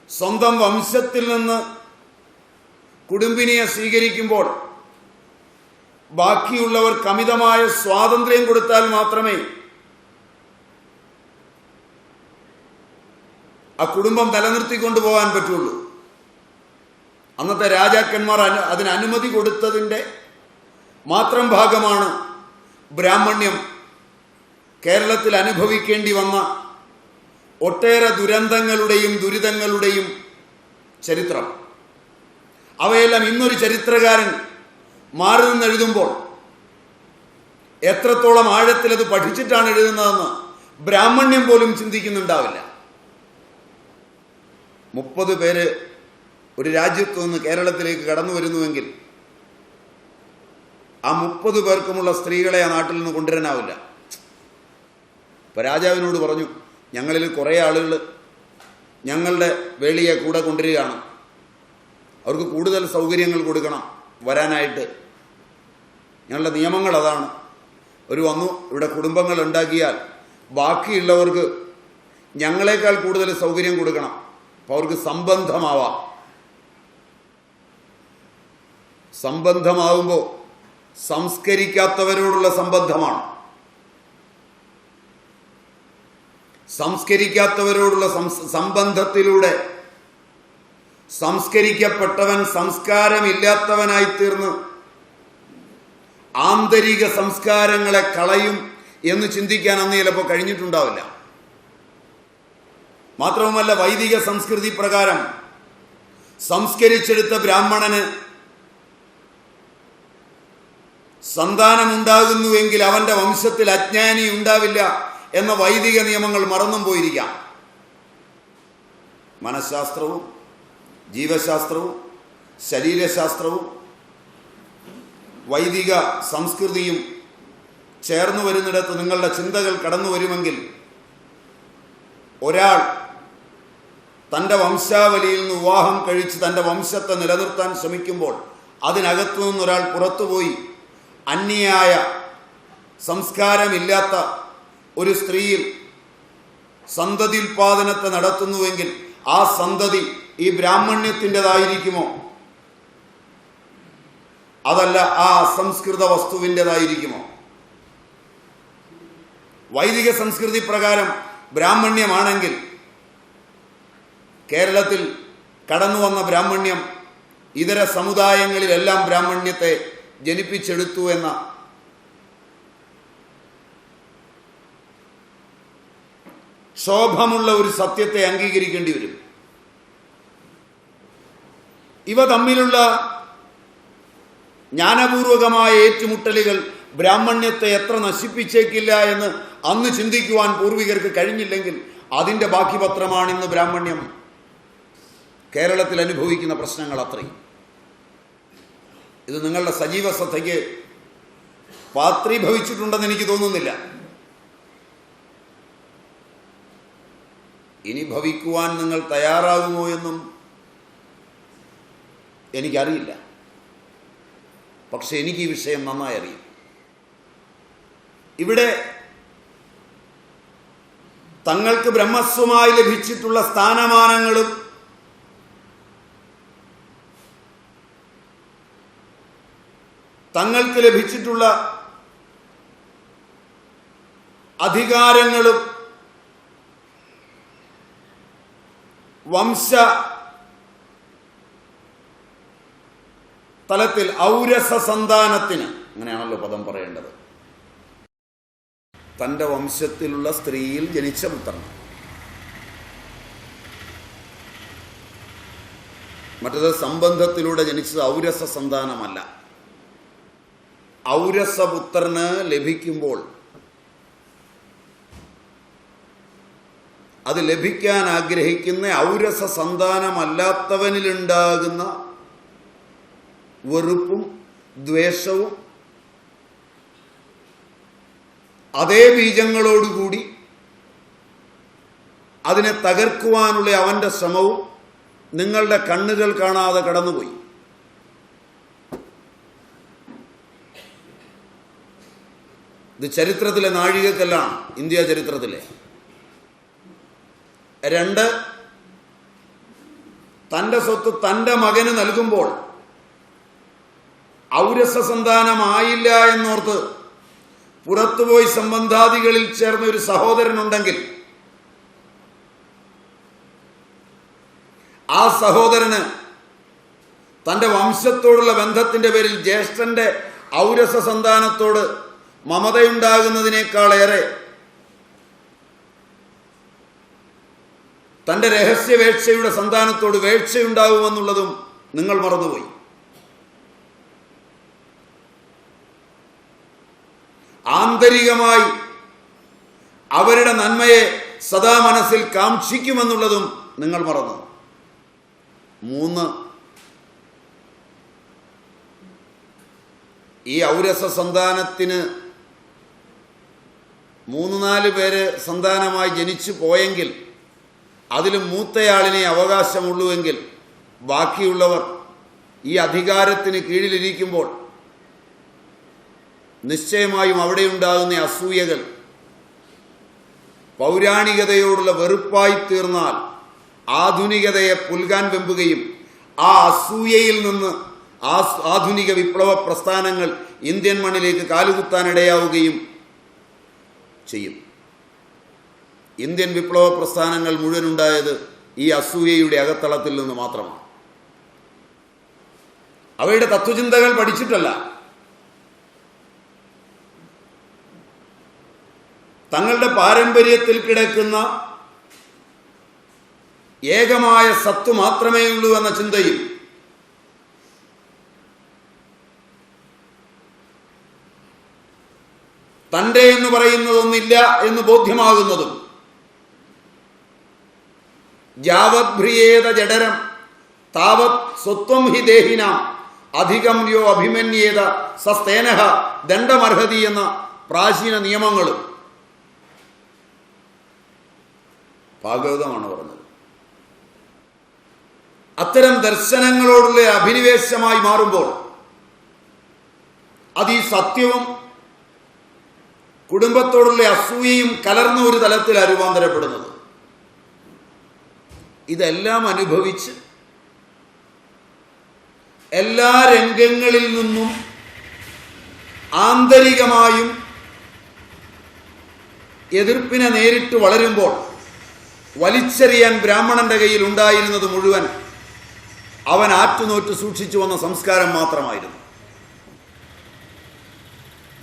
സ്വന്തം വംശത്തിൽ നിന്ന് കുടുംബിനിയെ സ്വീകരിക്കുമ്പോൾ ബാക്കിയുള്ളവർക്ക് അമിതമായ സ്വാതന്ത്ര്യം കൊടുത്താൽ മാത്രമേ ആ കുടുംബം നിലനിർത്തിക്കൊണ്ടുപോകാൻ പറ്റുള്ളൂ. അന്നത്തെ രാജാക്കന്മാർ അതിന് അനുമതി കൊടുത്തതിൻ്റെ മാത്രം ഭാഗമാണ് ബ്രാഹ്മണ്യം കേരളത്തിൽ അനുഭവിക്കേണ്ടി വന്ന ഒട്ടേറെ ദുരന്തങ്ങളുടെയും ദുരിതങ്ങളുടെയും ചരിത്രം. അവയെല്ലാം ഇന്നൊരു ചരിത്രകാരൻ മാറി നിന്നെഴുതുമ്പോൾ എത്രത്തോളം ആഴത്തിൽ അത് പഠിച്ചിട്ടാണ് എഴുതുന്നതെന്ന് ബ്രാഹ്മണ്യം പോലും ചിന്തിക്കുന്നുണ്ടാവില്ല. 30 പേര് ഒരു രാജ്യത്തു നിന്ന് കേരളത്തിലേക്ക് കടന്നു വരുന്നുവെങ്കിൽ ആ 30 പേർക്കുമുള്ള സ്ത്രീകളെ ആ നാട്ടിൽ നിന്ന് കൊണ്ടുവരാനാവില്ല. ഇപ്പം രാജാവിനോട് പറഞ്ഞു, ഞങ്ങളിൽ കുറേ ആളുകൾ ഞങ്ങളുടെ വേളിയെ കൂടെ കൊണ്ടുവരികയാണ്, അവർക്ക് കൂടുതൽ സൗകര്യങ്ങൾ കൊടുക്കണം വരാനായിട്ട്. ഞങ്ങളുടെ നിയമങ്ങൾ അതാണ്. അവർ വന്നു ഇവിടെ കുടുംബങ്ങൾ ഉണ്ടാക്കിയാൽ ബാക്കിയുള്ളവർക്ക് ഞങ്ങളെക്കാൾ കൂടുതൽ സൗകര്യം കൊടുക്കണം. അപ്പോൾ അവർക്ക് സംബന്ധമാവാം. സംബന്ധമാവുമ്പോൾ സംസ്കരിക്കാത്തവരോടുള്ള സംബന്ധമാണ്. സംസ്കരിക്കാത്തവരോടുള്ള സംബന്ധത്തിലൂടെ സംസ്കരിക്കപ്പെട്ടവൻ സംസ്കാരമില്ലാത്തവനായി തീർന്ന് ആന്തരിക സംസ്കാരങ്ങളെ കളയും എന്ന് ചിന്തിക്കാൻ അന്ന് ചിലപ്പോൾ കഴിഞ്ഞിട്ടുണ്ടാവില്ല. മാത്രവുമല്ല, വൈദിക സംസ്കൃതി പ്രകാരം സംസ്കരിച്ചെടുത്ത ബ്രാഹ്മണന് സന്താനമുണ്ടാകുന്നുവെങ്കിൽ അവന്റെ വംശത്തിൽ അജ്ഞാനി ഉണ്ടാവില്ല എന്ന വൈദിക നിയമങ്ങൾ മറന്നും പോയിരിക്കാം. മനഃശാസ്ത്രവും ജീവശാസ്ത്രവും ശരീരശാസ്ത്രവും വൈദിക സംസ്കൃതിയും ചേർന്നു വരുന്നിടത്ത് നിങ്ങളുടെ ചിന്തകൾ കടന്നു വരുമെങ്കിൽ ഒരാൾ തൻ്റെ വംശാവലിയിൽ നിന്ന് വിവാഹം കഴിച്ച് തൻ്റെ വംശത്തെ നിലനിർത്താൻ ശ്രമിക്കുമ്പോൾ അതിനകത്തു നിന്നൊരാൾ പുറത്തുപോയി അന്യായ സംസ്കാരമില്ലാത്ത ഒരു സ്ത്രീയിൽ സന്തതിയുൽപാദനത്തെ നടത്തുന്നുവെങ്കിൽ ആ സന്തതി ഈ ബ്രാഹ്മണ്യത്തിൻ്റെതായിരിക്കുമോ, അതല്ല ആ അസംസ്കൃത വസ്തുവിൻ്റെതായിരിക്കുമോ? വൈദിക സംസ്കൃതി പ്രകാരം ബ്രാഹ്മണ്യമാണെങ്കിൽ കേരളത്തിൽ കടന്നു വന്ന ബ്രാഹ്മണ്യം ഇതര സമുദായങ്ങളിലെല്ലാം ബ്രാഹ്മണ്യത്തെ ജനിപ്പിച്ചെടുത്തു എന്ന ശോഭമുള്ള ഒരു സത്യത്തെ അംഗീകരിക്കേണ്ടി വരും. ഇവ തമ്മിലുള്ള ജ്ഞാനപൂർവകമായ ഏറ്റുമുട്ടലുകൾ ബ്രാഹ്മണ്യത്തെ എത്ര നശിപ്പിച്ചേക്കില്ല എന്ന് അന്ന് ചിന്തിക്കുവാൻ പൂർവികർക്ക് കഴിഞ്ഞില്ലെങ്കിൽ അതിൻ്റെ ബാക്കി പത്രമാണ് ഇന്ന് ബ്രാഹ്മണ്യം കേരളത്തിൽ അനുഭവിക്കുന്ന പ്രശ്നങ്ങൾ അത്രയും. ഇത് നിങ്ങളുടെ സജീവ ശ്രദ്ധയ്ക്ക് പാത്രീഭവിച്ചിട്ടുണ്ടെന്ന് എനിക്ക് തോന്നുന്നില്ല. ഇനി ഭവിക്കുവാൻ നിങ്ങൾ തയ്യാറാകുമോ എന്നും എനിക്കറിയില്ല. പക്ഷെ എനിക്ക് ഈ വിഷയം നന്നായി അറിയും. ഇവിടെ തങ്ങൾക്ക് ബ്രഹ്മസ്വമായി ലഭിച്ചിട്ടുള്ള സ്ഥാനമാനങ്ങളും തങ്ങൾക്ക് ലഭിച്ചിട്ടുള്ള അധികാരങ്ങളും വംശ തലത്തിൽ ഔരസ സന്താനത്തിന്, അങ്ങനെയാണല്ലോ പദം പറയേണ്ടത്, തൻ്റെ വംശത്തിലുള്ള സ്ത്രീയിൽ ജനിച്ച പുത്രൻ. മറ്റത് സംബന്ധത്തിലൂടെ ജനിച്ചത് ഔരസ സന്താനമല്ല. ഔരസപുത്രന് ലഭിക്കുമ്പോൾ അത് ലഭിക്കാൻ ആഗ്രഹിക്കുന്ന ഔരസ സന്താനമല്ലാത്തവനിലുണ്ടാകുന്ന വെറുപ്പും ദ്വേഷവും അതേ ബീജങ്ങളോടുകൂടി അതിനെ തകർക്കുവാനുള്ള അവൻ്റെ ശ്രമവും നിങ്ങളുടെ കണ്ണുകൾ കാണാതെ കടന്നുപോയി. ഇത് ചരിത്രത്തിലെ നാഴികക്കല്ലാണ്, ഇന്ത്യ ചരിത്രത്തിലെ. 2, തൻ്റെ സ്വത്ത് തൻ്റെ മകന് നൽകുമ്പോൾ ഔരസ സന്താനമായില്ല എന്നോർത്ത് പുറത്തുപോയി സംബന്ധാദികളിൽ ചേർന്ന ഒരു സഹോദരനുണ്ടെങ്കിൽ ആ സഹോദരന് തൻ്റെ വംശത്തോടുള്ള ബന്ധത്തിൻ്റെ പേരിൽ ജ്യേഷ്ഠന്റെ ഔരസ സന്താനത്തോട് മമതയുണ്ടാകുന്നതിനേക്കാളേറെ തൻ്റെ രഹസ്യവേഴ്ചയുടെ സന്താനത്തോട് വേഴ്ചയുണ്ടാകുമെന്നുള്ളതും നിങ്ങൾ മറന്നുപോയി. ആന്തരികമായി അവരുടെ നന്മയെ സദാ മനസ്സിൽ കാക്ഷിക്കുമെന്നുള്ളതും നിങ്ങൾ മറന്നു. 3, ഈ ഔരസ സന്താനത്തിന് 3-4 പേര് സന്താനമായി ജനിച്ചു പോയെങ്കിൽ അതിൽ മൂത്തയാളിനെ അവകാശമുള്ളുവെങ്കിൽ ബാക്കിയുള്ളവർ ഈ അധികാരത്തിന് കീഴിലിരിക്കുമ്പോൾ നിശ്ചയമായും അവിടെയുണ്ടാകുന്ന അസൂയകൾ പൗരാണികതയോടുള്ള വെറുപ്പായി തീർന്നാൽ ആധുനികതയെ പുൽകാൻ വെമ്പുകയും ആ അസൂയയിൽ നിന്ന് ആധുനിക വിപ്ലവ പ്രസ്ഥാനങ്ങൾ ഇന്ത്യൻ മണ്ണിലേക്ക് കാലുകുത്താനിടയാവുകയും ചെയ്യും. ഇന്ത്യൻ വിപ്ലവ പ്രസ്ഥാനങ്ങൾ മുഴുവനുണ്ടായത് ഈ അസൂയയുടെ അകത്തളത്തിൽ നിന്ന് മാത്രമാണ്. അവയുടെ തത്വചിന്തകൾ പഠിച്ചിട്ടല്ല, തങ്ങളുടെ പാരമ്പര്യത്തിൽ കിടക്കുന്ന ഏകമായ സത്ത് മാത്രമേ ഉള്ളൂ എന്ന ചിന്തയിൽ തൻ്റെ എന്ന് പറയുന്നതൊന്നില്ല എന്ന് ബോധ്യമാകുന്നതും ജാവദ്ഭ്രിയേത ജഡരം താവത് സ്വത്വം ഹി ദേഹിന അധികം യോ അഭിമന്യേത സസ്തേനഹ ദണ്ഡമർഹതി എന്ന പ്രാചീന നിയമങ്ങളും ഭാഗവതമാണ് പറഞ്ഞത്. അത്തരം ദർശനങ്ങളോടുള്ള അഭിനിവേശമായി മാറുമ്പോൾ അത് ഈ സത്യവും കുടുംബത്തോടുള്ള അസൂയയും കലർന്ന ഒരു തലത്തിലാണ് രൂപാന്തരപ്പെടുന്നത്. ഇതെല്ലാം അനുഭവിച്ച് എല്ലാ രംഗങ്ങളിൽ നിന്നും ആന്തരികമായും എതിർപ്പിനെ നേരിട്ട് വളരുമ്പോൾ വലിച്ചെറിയാൻ ബ്രാഹ്മണന്റെ കയ്യിൽ ഉണ്ടായിരുന്നത് മുഴുവൻ അവൻ ആറ്റുനോറ്റ് സൂക്ഷിച്ചു വന്ന സംസ്കാരം മാത്രമായിരുന്നു.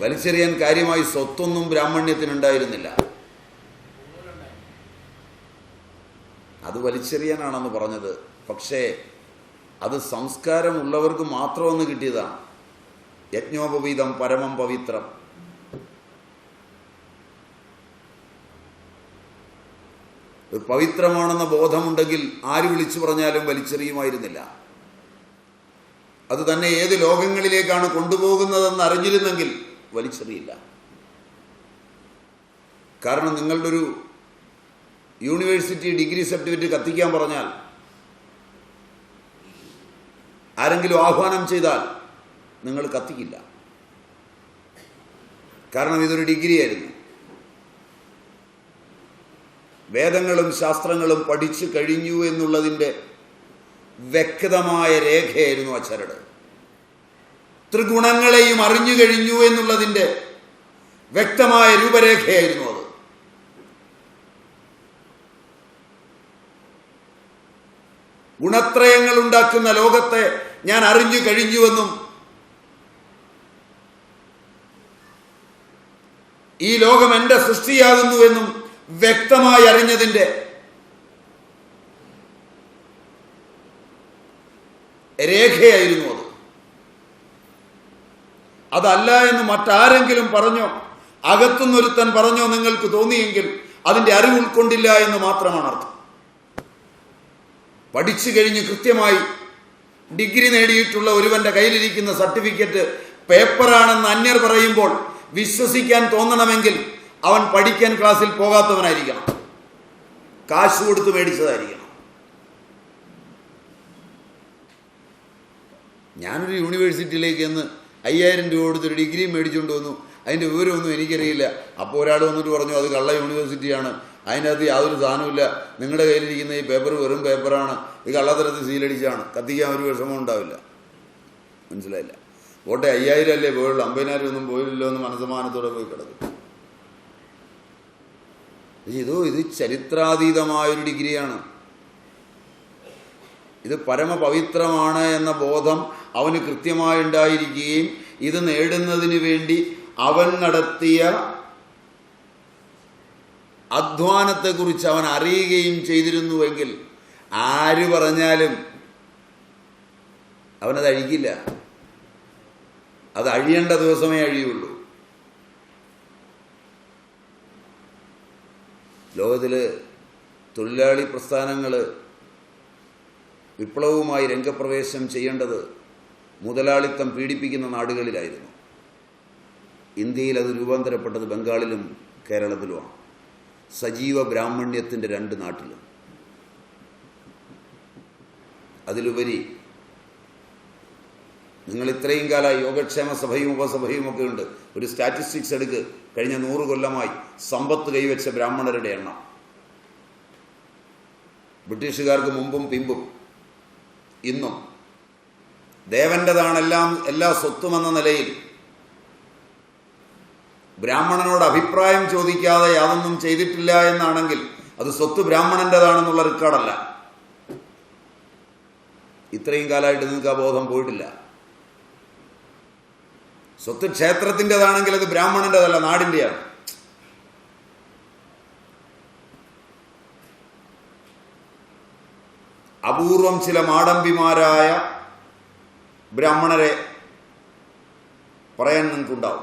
വലിച്ചെറിയാൻ കാര്യമായി സ്വത്തൊന്നും ബ്രാഹ്മണ്യത്തിനുണ്ടായിരുന്നില്ല. അത് വലിച്ചെറിയാനാണെന്ന് പറഞ്ഞത്, പക്ഷേ അത് സംസ്കാരമുള്ളവർക്ക് മാത്രമൊന്ന് കിട്ടിയതാണ്. യജ്ഞോപവീതം പരമം പവിത്രം. പവിത്രമാണെന്ന ബോധമുണ്ടെങ്കിൽ ആര് വിളിച്ചു പറഞ്ഞാലും വലിച്ചെറിയുമായിരുന്നില്ല. അത് തന്നെ ഏത് ലോകങ്ങളിലേക്കാണ് കൊണ്ടുപോകുന്നതെന്ന് അറിഞ്ഞിരുന്നെങ്കിൽ വലിച്ചെറിയില്ല. കാരണം നിങ്ങളുടെ ഒരു യൂണിവേഴ്സിറ്റി ഡിഗ്രി സർട്ടിഫിക്കറ്റ് കത്തിക്കാൻ പറഞ്ഞാൽ, ആരെങ്കിലും ആഹ്വാനം ചെയ്താൽ നിങ്ങൾ കത്തിക്കില്ല. കാരണം ഇതൊരു ഡിഗ്രി ആയിരുന്നു. വേദങ്ങളും ശാസ്ത്രങ്ങളും പഠിച്ചു കഴിഞ്ഞു എന്നുള്ളതിൻ്റെ വ്യക്തമായ രേഖയായിരുന്നു ആ ചരട്. ത്രിഗുണങ്ങളെയും അറിഞ്ഞു കഴിഞ്ഞു എന്നുള്ളതിൻ്റെ വ്യക്തമായ രൂപരേഖയായിരുന്നു അത്. ഗുണത്രയങ്ങൾ ഉണ്ടാക്കുന്ന ലോകത്തെ ഞാൻ അറിഞ്ഞു കഴിഞ്ഞുവെന്നും ഈ ലോകം എൻ്റെ സൃഷ്ടിയാകുന്നുവെന്നും വ്യക്തമായി അറിഞ്ഞതിൻ്റെ രേഖയായിരുന്നു അത്. അതല്ല എന്ന് മറ്റാരെങ്കിലും പറഞ്ഞോ, അകത്തുനിന്നൊരുത്തൻ പറഞ്ഞോ നിങ്ങൾക്ക് തോന്നിയെങ്കിൽ അതിൻ്റെ അറിവ് ഉൾക്കൊണ്ടില്ല എന്ന് മാത്രമാണ് അർത്ഥം. പഠിച്ചു കഴിഞ്ഞ് കൃത്യമായി ഡിഗ്രി നേടിയിട്ടുള്ള ഒരുവന്റെ കയ്യിലിരിക്കുന്ന സർട്ടിഫിക്കറ്റ് പേപ്പറാണെന്ന് അന്യർ പറയുമ്പോൾ വിശ്വസിക്കാൻ തോന്നണമെങ്കിൽ അവൻ പഠിക്കാൻ ക്ലാസ്സിൽ പോകാത്തവനായിരിക്കണം, കാശ് കൊടുത്ത് മേടിച്ചതായിരിക്കണം. ഞാനൊരു യൂണിവേഴ്സിറ്റിയിലേക്ക് ചെന്ന് 5000 രൂപ കൊടുത്തൊരു ഡിഗ്രി മേടിച്ചുകൊണ്ട് വന്നു, അതിൻ്റെ വിവരമൊന്നും എനിക്കറിയില്ല. അപ്പോൾ ഒരാൾ വന്നിട്ട് പറഞ്ഞു അത് കള്ള യൂണിവേഴ്സിറ്റിയാണ്, അതിനകത്ത് യാതൊരു സാധനമില്ല, നിങ്ങളുടെ കയ്യിലിരിക്കുന്ന ഈ പേപ്പർ വെറും പേപ്പറാണ്, ഇത് കള്ളത്തരത്തിൽ സീലടിച്ചാണ്, കത്തിക്കാൻ ഒരു വിഷമം ഉണ്ടാവില്ല. മനസ്സിലായില്ല. പോട്ടെ, 5000 അല്ലേ പോയുള്ളൂ, 50,000 ഒന്നും പോയില്ലല്ലോ എന്ന് മനസ്സമാനത്തോടെ പോയി കിടക്കും. ഇത് ചരിത്രാതീതമായൊരു ഡിഗ്രിയാണ്. ഇത് പരമപവിത്രമാണ് എന്ന ബോധം അവന് കൃത്യമായി ഉണ്ടായിരിക്കുകയും ഇത് നേടുന്നതിന് വേണ്ടി അവൻ നടത്തിയ അധ്വാനത്തെക്കുറിച്ച് അവൻ അറിയുകയും ചെയ്തിരുന്നുവെങ്കിൽ ആര് പറഞ്ഞാലും അവനത് അഴിക്കില്ല. അത് അഴിയേണ്ട ദിവസമേ അഴിയുള്ളൂ. ലോകത്തിൽ തൊഴിലാളി പ്രസ്ഥാനങ്ങൾ വിപ്ലവവുമായി രംഗപ്രവേശം ചെയ്യേണ്ടത് മുതലാളിത്തം പീഡിപ്പിക്കുന്ന നാടുകളിലായിരുന്നു. ഇന്ത്യയിൽ അത് രൂപാന്തരപ്പെട്ടത് ബംഗാളിലും കേരളത്തിലുമാണ്. സജീവ ബ്രാഹ്മണ്യത്തിൻ്റെ 2 നാട്ടിലും. അതിലുപരി നിങ്ങൾ ഇത്രയും കാലമായി യോഗക്ഷേമ സഭയും ഉപസഭയും ഒക്കെ ഉണ്ട്. ഒരു സ്റ്റാറ്റിസ്റ്റിക്സ് എടുക്ക്, കഴിഞ്ഞ 100 കൊല്ലമായി സമ്പത്ത് കൈവച്ച ബ്രാഹ്മണരുടെ എണ്ണം. ബ്രിട്ടീഷുകാർക്ക് മുമ്പും പിമ്പും ഇന്നും ദേവൻ്റെതാണെല്ലാം എല്ലാ സ്വത്തുമെന്ന നിലയിൽ ബ്രാഹ്മണനോട് അഭിപ്രായം ചോദിക്കാതെ യാതൊന്നും ചെയ്തിട്ടില്ല എന്നാണെങ്കിൽ അത് സ്വത്ത് ബ്രാഹ്മണൻ്റെതാണെന്നുള്ള റെക്കോർഡല്ല. ഇത്രയും കാലമായിട്ട് നിങ്ങൾക്ക് ആ ബോധം പോയിട്ടില്ല. സ്വത്ത് ക്ഷേത്രത്തിൻ്റെതാണെങ്കിൽ അത് ബ്രാഹ്മണൻ്റെതല്ല, നാടിൻ്റെയാണ്. അപൂർവം ചില മാടമ്പിമാരായ ബ്രാഹ്മണരെ പറയാൻ നിങ്ങൾക്കുണ്ടാവും.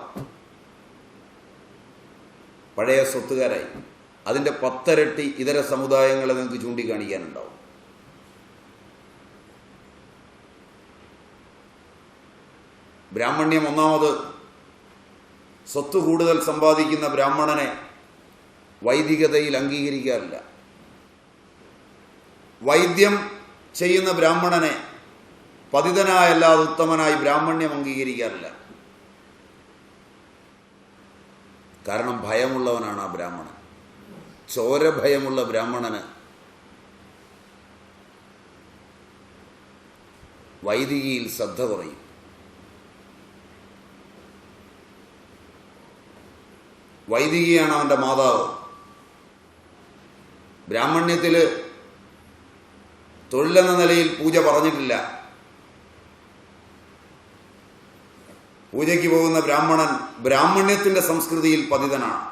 പഴയ സ്വത്തുകാരായി അതിൻ്റെ 10 ഇരട്ടി ഇതര സമുദായങ്ങളെ നിങ്ങൾക്ക് ചൂണ്ടിക്കാണിക്കാനുണ്ടാവും. ബ്രാഹ്മണ്യം ഒന്നാമത് സ്വത്ത് കൂടുതൽ സമ്പാദിക്കുന്ന ബ്രാഹ്മണനെ വൈദികതയിൽ അംഗീകരിക്കാറില്ല. വൈദ്യം ചെയ്യുന്ന ബ്രാഹ്മണനെ പതിതനായല്ലാതെ ഉത്തമനായി ബ്രാഹ്മണ്യം അംഗീകരിക്കാറില്ല. കാരണം ഭയമുള്ളവനാണ് ആ ബ്രാഹ്മണൻ. ചോരഭയമുള്ള ബ്രാഹ്മണന് വൈദികിയിൽ ശ്രദ്ധ കുറയും. വൈദികിയാണ് അവൻ്റെ മാതാവ്. ബ്രാഹ്മണ്യത്തിൽ തൊഴിലെന്ന നിലയിൽ പൂജ പറഞ്ഞിട്ടില്ല. പൂജയ്ക്ക് പോകുന്ന ബ്രാഹ്മണൻ ബ്രാഹ്മണ്യത്തിൻ്റെ സംസ്കൃതിയിൽ പതിതനാണ്.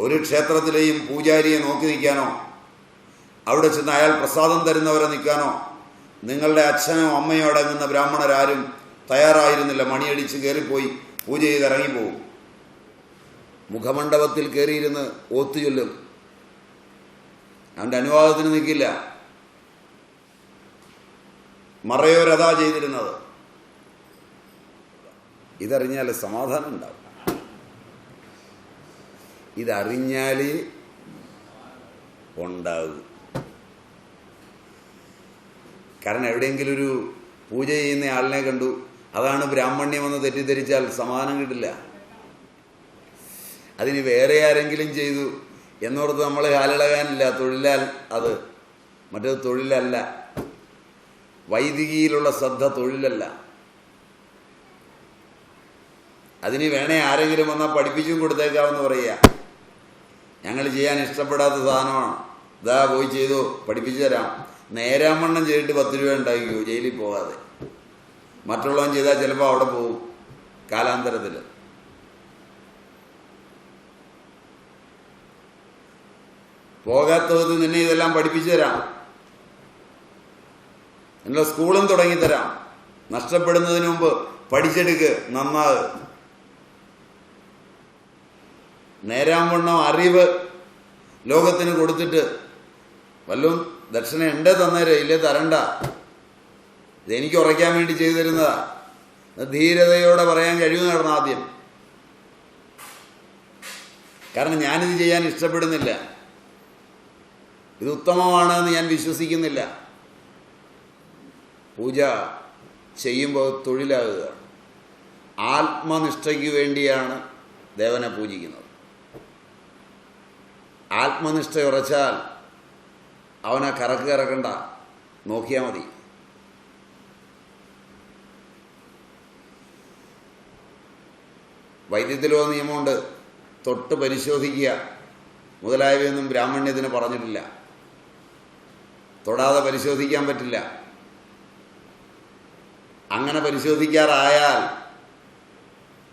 ഒരു ക്ഷേത്രത്തിലെയും പൂജാരിയെ നോക്കി നിൽക്കാനോ അവിടെ ചെന്ന് അയാൾ പ്രസാദം തരുന്നവരെ നിൽക്കാനോ നിങ്ങളുടെ അച്ഛനോ അമ്മയോ അടങ്ങുന്ന ബ്രാഹ്മണരാരും തയ്യാറായിരുന്നില്ല. മണിയടിച്ച് കയറിപ്പോയി പൂജ ചെയ്ത് ഇറങ്ങിപ്പോവും. മുഖമണ്ഡപത്തിൽ കയറിയിരുന്ന് ഓത്തുചൊല്ലും. അവൻ്റെ അനുവാദത്തിന് നിൽക്കില്ല. മറയോരതാ ചെയ്തിരുന്നത്. ഇതറിഞ്ഞാൽ സമാധാനം ഉണ്ടാവും. ഇതറിഞ്ഞാൽ ഉണ്ടാകും. കാരണം എവിടെയെങ്കിലും ഒരു പൂജ ചെയ്യുന്ന ആളിനെ കണ്ടു, അതാണ് ബ്രാഹ്മണ്യമെന്ന് തെറ്റിദ്ധരിച്ചാൽ സമാധാനം കിട്ടില്ല. അതിന് വേറെ ആരെങ്കിലും ചെയ്തു എന്നോർത്ത് നമ്മൾ കാലിളകാനില്ല. തൊഴിലാൽ അത്, മറ്റേത് തൊഴിലല്ല. വൈദികിയിലുള്ള ശ്രദ്ധ തൊഴിലല്ല. അതിന് വേണേ ആരെങ്കിലും വന്നാൽ പഠിപ്പിച്ചും കൊടുത്തേക്കാമെന്ന് പറയുക. ഞങ്ങൾ ചെയ്യാൻ ഇഷ്ടപ്പെടാത്ത സാധനമാണ്, ഇതാ പോയി ചെയ്തോ, പഠിപ്പിച്ചു തരാം. നേരാമണ്ണം ചെയ്തിട്ട് 10 രൂപ ഉണ്ടാക്കിക്കോ, ജയിലിൽ പോകാതെ. മറ്റുള്ളവൻ ചെയ്താൽ ചിലപ്പോൾ അവിടെ പോകും കാലാന്തരത്തിൽ. പോകാത്തത് നിന്നെ ഇതെല്ലാം പഠിപ്പിച്ചു തരാം, നിങ്ങളുടെ സ്കൂളും തുടങ്ങിത്തരാം. നഷ്ടപ്പെടുന്നതിന് മുമ്പ് പഠിച്ചെടുക്ക്, നന്നാവ്. നേരാംവണ്ണം അറിവ് ലോകത്തിന് കൊടുത്തിട്ട് വല്ലതും ദക്ഷിണ ഉണ്ടേ തന്നേരെ, ഇല്ലേ തരണ്ട, ഇതെനിക്ക് ഉറയ്ക്കാൻ വേണ്ടി ചെയ്തു തരുന്നതാ. ധീരതയോടെ പറയാൻ കഴിയുന്നതാണ് ആദ്യം. കാരണം ഞാനിത് ചെയ്യാൻ ഇഷ്ടപ്പെടുന്നില്ല. ഇത് ഉത്തമമാണെന്ന് ഞാൻ വിശ്വസിക്കുന്നില്ല. പൂജ ചെയ്യുമ്പോൾ തൊഴിലാകുകയാണ്. ആത്മനിഷ്ഠയ്ക്ക് വേണ്ടിയാണ് ദേവനെ പൂജിക്കുന്നത്. ആത്മനിഷ്ഠ ഉറച്ചാൽ അവനെ കറക്കണ്ട, നോക്കിയാൽ മതി. വൈദ്യത്തിലോ നിയമമുണ്ട്, തൊട്ട് പരിശോധിക്കുക മുതലായവയൊന്നും ബ്രാഹ്മണ്യത്തിന് പറഞ്ഞിട്ടില്ല. തൊടാതെ പരിശോധിക്കാൻ പറ്റില്ല. അങ്ങനെ പരിശോധിക്കാറായാൽ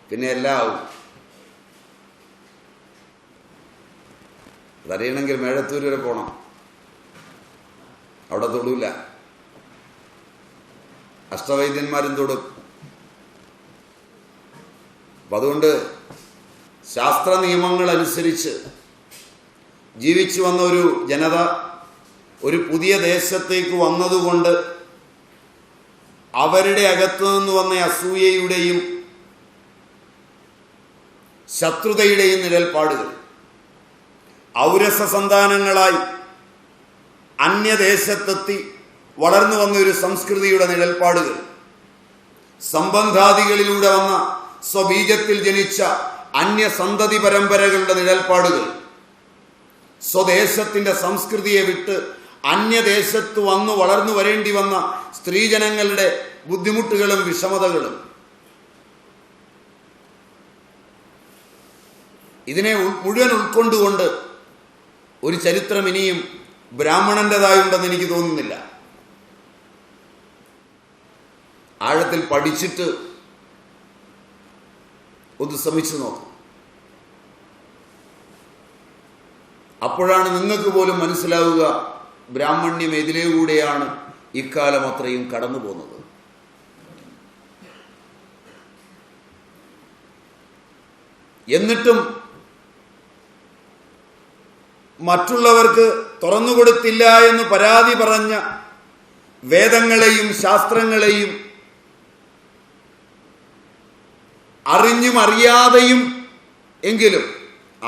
പിന്നെ എല്ലാം ആവും. അതറിയണമെങ്കിൽ മേഴത്തൂർ വരെ പോകണം, അവിടെ തൊടൂല. അഷ്ടവൈദ്യന്മാരും തൊടും. അപ്പം അതുകൊണ്ട് ശാസ്ത്ര നിയമങ്ങൾ അനുസരിച്ച് ജീവിച്ചു വന്ന ഒരു ജനത ഒരു പുതിയ ദേശത്തേക്ക് വന്നതുകൊണ്ട് അവരുടെ അകത്തു നിന്ന് വന്ന അസൂയയുടെയും ശത്രുതയുടെയും നിഴൽപ്പാടുകൾ ഔരസ സന്താനങ്ങളായി അന്യദേശത്തെത്തി വളർന്നു വന്ന ഒരു സംസ്കൃതിയുടെ നിഴൽപ്പാടുകൾ, സംബന്ധാദികളിലൂടെ വന്ന സ്വബീജത്തിൽ ജനിച്ച അന്യസന്തതി പരമ്പരകളുടെ നിഴൽപ്പാടുകൾ, സ്വദേശത്തിൻ്റെ സംസ്കൃതിയെ വിട്ട് അന്യദേശത്ത് വന്നു വളർന്നു വരേണ്ടി വന്ന സ്ത്രീജനങ്ങളുടെ ബുദ്ധിമുട്ടുകളും വിഷമതകളും, ഇതിനെ മുഴുവൻ ഉൾക്കൊണ്ടുകൊണ്ട് ഒരു ചരിത്രം ഇനിയും ബ്രാഹ്മണൻ്റെതായുണ്ടെന്ന് എനിക്ക് തോന്നുന്നില്ല. ആഴത്തിൽ പഠിച്ചിട്ട് ഒന്ന് ശ്രമിച്ചു നോക്കും. അപ്പോഴാണ് നിങ്ങൾക്ക് പോലും മനസ്സിലാവുക ബ്രാഹ്മണ്യം എതിലെകൂടെയാണ് ഇക്കാലം അത്രയും കടന്നു പോകുന്നത്. എന്നിട്ടും മറ്റുള്ളവർക്ക് തുറന്നുകൊടുത്തില്ല എന്ന് പരാതി പറഞ്ഞ വേദങ്ങളെയും ശാസ്ത്രങ്ങളെയും അറിഞ്ഞും അറിയാതെയും എങ്കിലും,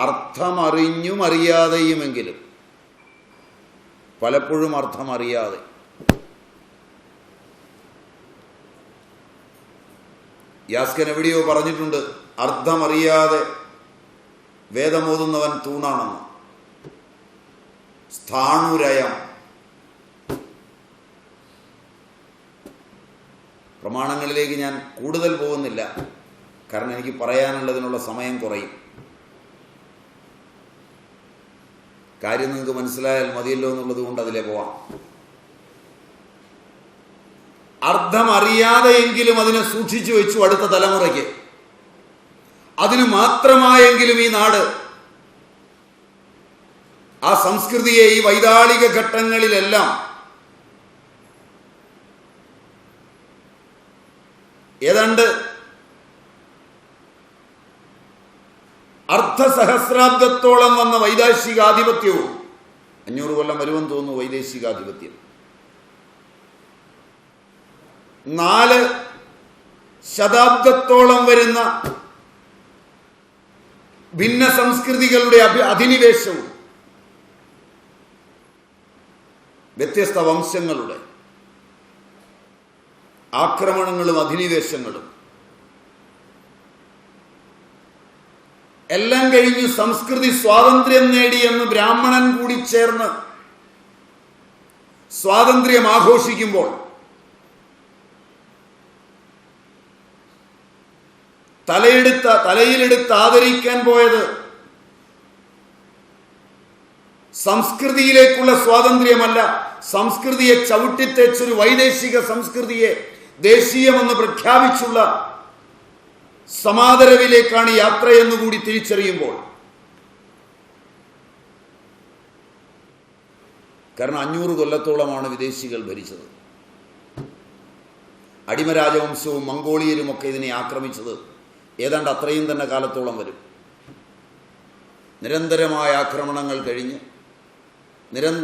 അർത്ഥമറിഞ്ഞും അറിയാതെയുമെങ്കിലും, പലപ്പോഴും അർത്ഥമറിയാതെ യാസ്കൻ എവിടെയോ പറഞ്ഞിട്ടുണ്ട്, അർത്ഥമറിയാതെ വേദമോതുന്നവൻ തൂണാണെന്ന്. സ്ഥാണുരയം. പ്രമാണങ്ങളിലേക്ക് ഞാൻ കൂടുതൽ പോകുന്നില്ല, കാരണം എനിക്ക് പറയാനുള്ളതിനുള്ള സമയം കുറയും. കാര്യം നിങ്ങൾക്ക് മനസ്സിലായാൽ മതിയല്ലോ എന്നുള്ളത് കൊണ്ട് അതിലേ പോവാം. അർത്ഥം അറിയാതെയെങ്കിലും അതിനെ സൂക്ഷിച്ചു വെച്ചു അടുത്ത തലമുറയ്ക്ക്. അതിന് മാത്രമായെങ്കിലും ഈ നാട് ആ സംസ്കൃതിയെ ഈ വൈതാളിക ഘട്ടങ്ങളിലെല്ലാം ഏതാണ്ട് അർദ്ധസഹസ്രാബ്ദത്തോളം വന്ന വൈദേശികാധിപത്യവും, 500 കൊല്ലം വരുമെന്ന് തോന്നുന്നു വൈദേശികാധിപത്യം, 4 ശതാബ്ദത്തോളം വരുന്ന ഭിന്ന സംസ്കൃതികളുടെ അധിനിവേശവും, വ്യത്യസ്ത വംശങ്ങളുടെ ആക്രമണങ്ങളും അധിനിവേശങ്ങളും എല്ലാം കഴിഞ്ഞ് സംസ്കൃതി സ്വാതന്ത്ര്യം നേടിയെന്ന് ബ്രാഹ്മണൻ കൂടി ചേർന്ന് സ്വാതന്ത്ര്യം ആഘോഷിക്കുമ്പോൾ തലയിലെടുത്ത് ആദരിക്കാൻ പോയത് സംസ്കൃതിയിലേക്കുള്ള സ്വാതന്ത്ര്യമല്ല, സംസ്കൃതിയെ ചവിട്ടിത്തേച്ചൊരു വൈദേശിക സംസ്കൃതിയെ ദേശീയമെന്ന് പ്രഖ്യാപിച്ചുള്ള സമാദരവിലേക്കാണ് യാത്രയെന്നുകൂടി തിരിച്ചറിയുമ്പോൾ, കാരണം 500 കൊല്ലത്തോളമാണ് വിദേശികൾ ഭരിച്ചത്. അടിമരാജവംശവും മംഗോളിയരുമൊക്കെ ഇതിനെ ആക്രമിച്ചത് ഏതാണ്ട് അത്രയും തന്നെ കാലത്തോളം വരും. നിരന്തരമായ ആക്രമണങ്ങൾ കഴിഞ്ഞ്,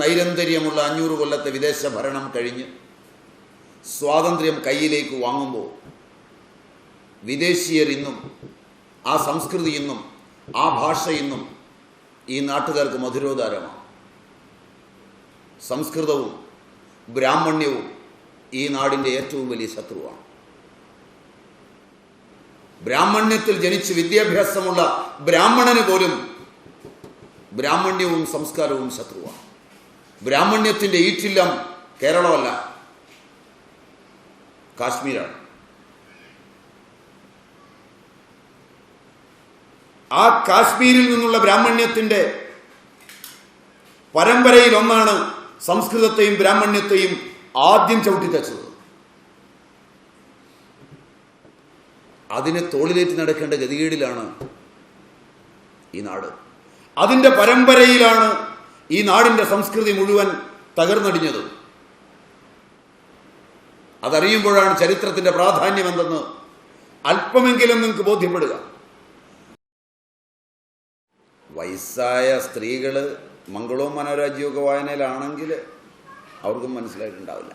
നൈരന്തര്യമുള്ള 500 കൊല്ലത്തെ വിദേശ ഭരണം കഴിഞ്ഞ് സ്വാതന്ത്ര്യം കയ്യിലേക്ക് വാങ്ങുമ്പോൾ വിദേശീയർ ഇന്നും, ആ സംസ്കൃതി ഇന്നും, ആ ഭാഷ ഇന്നും ഈ നാട്ടുകാർക്ക് മധുരോദാരമാണ്. സംസ്കൃതവും ബ്രാഹ്മണ്യവും ഈ നാടിൻ്റെ ഏറ്റവും വലിയ ശത്രുവാണ്. ബ്രാഹ്മണ്യത്തിൽ ജനിച്ച് വിദ്യാഭ്യാസമുള്ള ബ്രാഹ്മണന് പോലും ബ്രാഹ്മണ്യവും സംസ്കാരവും ശത്രുവാണ്. ബ്രാഹ്മണ്യത്തിൻ്റെ ഈറ്റില്ലം കേരളമല്ല, കാശ്മീരാണ്. ആ കാശ്മീരിൽ നിന്നുള്ള ബ്രാഹ്മണ്യത്തിൻ്റെ പരമ്പരയിൽ ഒന്നാണ് സംസ്കൃതത്തെയും ബ്രാഹ്മണ്യത്തെയും ആദ്യം ചവിട്ടിത്തച്ചത്. അതിനെ തോളിലേറ്റ് നടക്കേണ്ട ഗതികേടിലാണ് ഈ നാട്. അതിൻ്റെ പരമ്പരയിലാണ് ഈ നാടിൻ്റെ സംസ്കൃതി മുഴുവൻ തകർന്നടിഞ്ഞത്. അതറിയുമ്പോഴാണ് ചരിത്രത്തിൻ്റെ പ്രാധാന്യം എന്തെന്ന് അല്പമെങ്കിലും നിങ്ങൾക്ക് ബോധ്യപ്പെടുക. വയസ്സായ സ്ത്രീകൾ മംഗളവും മനോരാജ്യവും വായനയിലാണെങ്കിൽ അവർക്കും മനസ്സിലായിട്ടുണ്ടാവില്ല.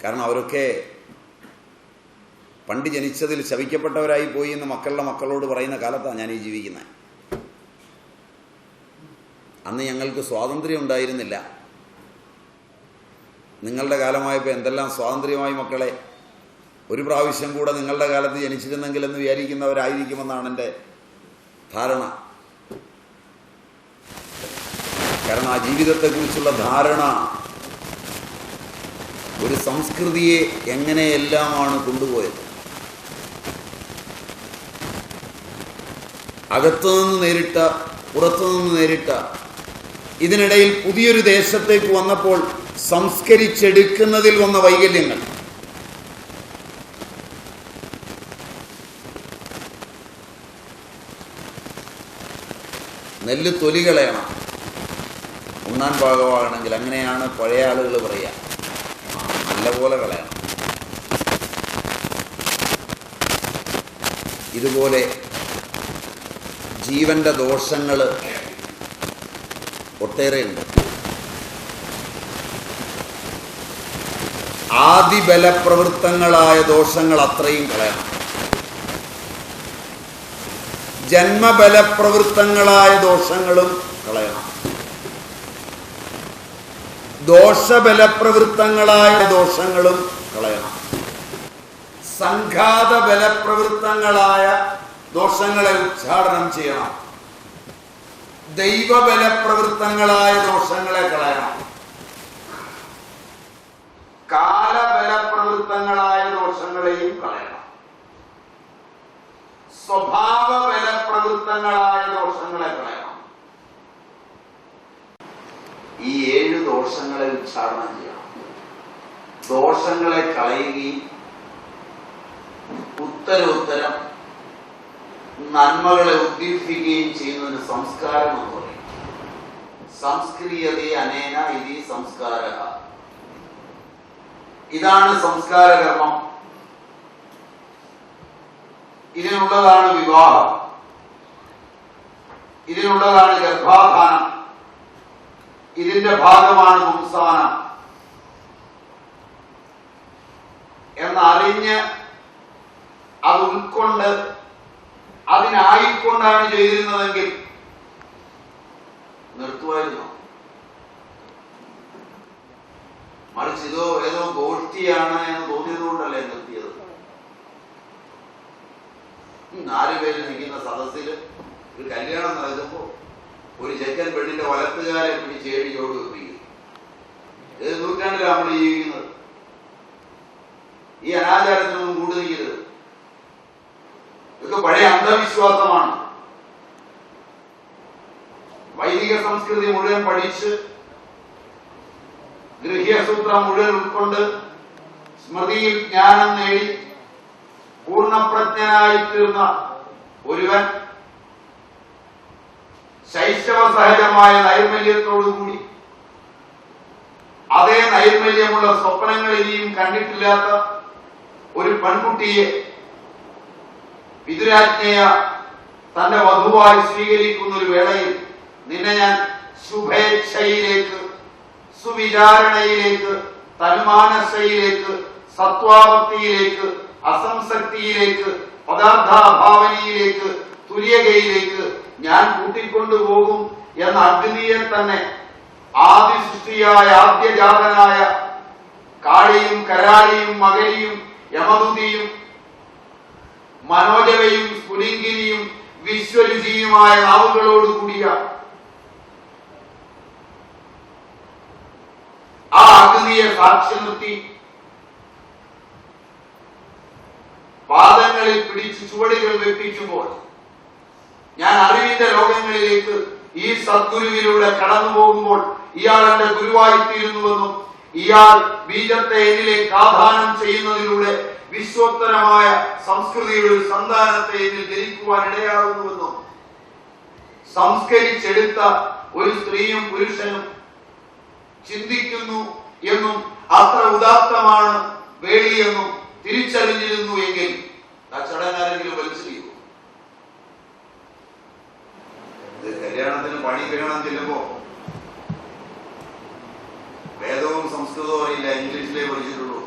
കാരണം അവരൊക്കെ പണ്ട് ജനിച്ചതിൽ ശപിക്കപ്പെട്ടവരായി പോയി എന്ന് മക്കളുടെ മക്കളോട് പറയുന്ന കാലത്താണ് ഞാൻ ഈ ജീവിക്കുന്നത്. അന്ന് ഞങ്ങൾക്ക് സ്വാതന്ത്ര്യം ഉണ്ടായിരുന്നില്ല. നിങ്ങളുടെ കാലമായപ്പോൾ എന്തെല്ലാം സ്വാതന്ത്ര്യമായി മക്കളെ. ഒരു പ്രാവശ്യം കൂടെ നിങ്ങളുടെ കാലത്ത് ജനിച്ചിരുന്നെങ്കിലെന്ന് വിചാരിക്കുന്നവരായിരിക്കുമെന്നാണ് എൻ്റെ ധാരണ. കാരണം ആ ജീവിതത്തെക്കുറിച്ചുള്ള ധാരണ ഒരു സംസ്കൃതിയെ എങ്ങനെയെല്ലാമാണ് കൊണ്ടുപോയത്. അകത്തുനിന്ന് നേരിട്ട, പുറത്തുനിന്ന് നേരിട്ട, ഇതിനിടയിൽ പുതിയൊരു ദേശത്തേക്ക് വന്നപ്പോൾ സംസ്കരിച്ചെടുക്കുന്നതിൽ വന്ന വൈകല്യങ്ങൾ. നെല്ല് തൊലി കളയണം, ഉണ്ണാൻ പാകമാകണമെങ്കിൽ. അങ്ങനെയാണ് പഴയ ആളുകൾ പറയുക. നല്ലപോലെ കളയണം. ഇതുപോലെ ജീവന്റെ ദോഷങ്ങൾ ഒട്ടേറെയുണ്ട്. ആദിബലപ്രവൃത്തങ്ങളായ ദോഷങ്ങൾ അത്രയും കളയണം. ജന്മബലപ്രവൃത്തങ്ങളായ ദോഷങ്ങളും കളയണം. ദോഷബലപ്രവൃത്തങ്ങളായ ദോഷങ്ങളും കളയണം. സംഘാത ബലപ്രവൃത്തങ്ങളായ ദോഷങ്ങളെ ഉച്ചാടനം ചെയ്യണം. ദൈവബലപ്രവൃത്തങ്ങളായ ദോഷങ്ങളെ കളയണം. കാലബലപ്രവൃത്തങ്ങളായ ദോഷങ്ങളെയും കളയണം. സ്വഭാവ ബലപ്രവൃത്തങ്ങളായ ദോഷങ്ങളെ കളയണം. ഈ 7 ദോഷങ്ങളെ ഉച്ചാടനം ചെയ്യണം. ദോഷങ്ങളെ കളയുകയും ഉത്തരോത്തരം നന്മകളെ ഉദ്ദീപിക്കുകയും ചെയ്യുന്നതിന് സംസ്കാരം എന്ന് പറയും. സംസ്ക്രിയതേ അനേന ഇതി സംസ്കാരഃ. ഇതാണ് സംസ്കാരകർമ്മം. ഇതിനുള്ളതാണ് വിവാഹം, ഇതിനുള്ളതാണ് ഗർഭാധാനം, ഇതിന്റെ ഭാഗമാണ് പുംസാനം എന്നറിഞ്ഞ് അത് ഉൾക്കൊണ്ട് അതിനായിക്കൊണ്ടാണ് ചെയ്തിരുന്നതെങ്കിൽ നിർത്തുമായിരുന്നു. മറിച്ച് ഏതോ ഗോഷ്ഠിയാണ് എന്ന് തോന്നിയതുകൊണ്ടല്ലേ നിർത്തിയത്. 4 പേര് നിൽക്കുന്ന സദസ്സിൽ ഒരു കല്യാണം നടക്കുമ്പോൾ ഒരു ചെക്കൻ പെണ്ണിന്റെ വലത്തുകാരെ പിടിച്ച് 7 ചോട് വെപ്പിക്കും. ഏത് നൂറ്റാണ്ടിലാണ് നമ്മൾ ജീവിക്കുന്നത്? ഈ അനാചാരത്തിനൊന്നും കൂടുതൽ ഇതൊക്കെ പഴയ അന്ധവിശ്വാസമാണ്. വൈദിക സംസ്കൃതി മുഴുവൻ പഠിച്ച് ഗൃഹ്യസൂത്രം മുഴുവൻ ഉൾക്കൊണ്ട് സ്മൃതിയിൽ ജ്ഞാനം നേടി പൂർണ്ണപ്രജ്ഞനായിത്തീർന്ന ഒരുവൻ ശൈശവ സഹജമായ നൈർമല്യത്തോടുകൂടി അതേ നൈർമല്യമുള്ള സ്വപ്നങ്ങൾ ഇനിയും കണ്ടിട്ടില്ലാത്ത ഒരു പെൺകുട്ടിയെ പിതൃരാജ്ഞയ തന്റെ വധുവായി സ്വീകരിക്കുന്ന ഒരു വേളയിൽ നിന്നെ ഞാൻ ശുഭേച്ഛയിലേക്ക്, സുവിചാരണയിലേക്ക്, തന്മാനസയിലേക്ക്, സത്വാവത്തിയിലേക്ക്, അസംസക്തിയിലേക്ക്, പദാർത്ഥാഭാവനയിലേക്ക്, തുര്യകയിലേക്ക് ഞാൻ കൂട്ടിക്കൊണ്ടുപോകും എന്ന അഗ്നിയെ തന്നെ ആദി സൃഷ്ടിയായ ആദ്യജാതനായ കാളിയും കരാളിയും മകരിയും യമദൂതിയും മനോജവയും സ്ഫുലിംഗിനിയും വിശ്വരുചിയുമായ നാവുകളോടുകൂടിയ ആ അഗ്നിയെ സാക്ഷി നിർത്തി പാദങ്ങളിൽ പിടിച്ച് ചുവടുകൾ വെപ്പിക്കുമ്പോൾ ഞാൻ അറിവിന്റെ ലോകങ്ങളിലേക്ക് ഈ സദ്ഗുരുവിലൂടെ കടന്നു പോകുമ്പോൾ ഇയാൾ എന്റെ ഗുരുവായിത്തീരുന്നുവെന്നും ഇയാൾ ബീജത്തെ എന്നിലേക്ക് ആധാനം ചെയ്യുന്നതിലൂടെ വിശ്വോത്തരമായ സംസ്കൃതിയുടെ ഒരു സന്താനത്തെ എന്നിൽ ജനിക്കുവാൻ ഇടയാകുന്നുവെന്നും സംസ്കരിച്ചെടുത്ത ഒരു സ്ത്രീയും പുരുഷനും ചിന്തിക്കുന്നു എന്നും അത്ര ഉദാത്തമാണ് വേളിയെന്നും തിരിച്ചറിഞ്ഞിരുന്നു എങ്കിൽ ആ ചടങ്ങാരെങ്കിലും വലിച്ചെറിയുമോ? കല്യാണത്തിന് പണി കഴിയണം ചെല്ലുമ്പോ വേദവും സംസ്കൃതവും അറിയില്ല, ഇംഗ്ലീഷിലേ പഠിച്ചിട്ടുള്ളൂ.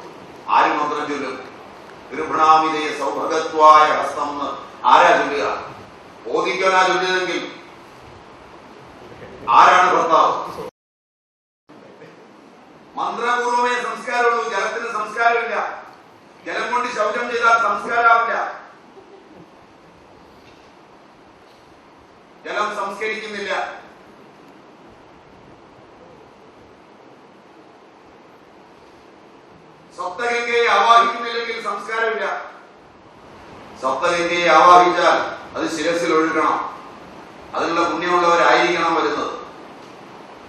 ആരും മന്ത്രം ചൊല്ലും. ഗൃഹണാമിതയെ സൗഭഗത്വായ ഹസ്തം എന്ന് ആരാ ചൊല്ലുക? ബോധിക്കാനാ ചൊല്ലുന്നതെങ്കിൽ ആരാണ് ഭർത്താവ്? മന്ത്രപൂർവമേ സംസ്കാരമുള്ളൂ, ജലത്തിന് സംസ്കാരമില്ല. ജലം കൊണ്ട് ശൗചം ചെയ്താൽ സംസ്കാരമാവില്ല. ജലം സംസ്കരിക്കുന്നില്ല. സപ്തഗംഗയെ ആവാഹിക്കുന്നില്ലെങ്കിൽ സംസ്കാരമില്ല. സപ്തഗംഗയെ ആവാഹിച്ചാൽ അത് ശിരസിൽ ഒഴുകണം. അതിനുള്ള പുണ്യമുള്ളവരായിരിക്കണം വരുന്നത്.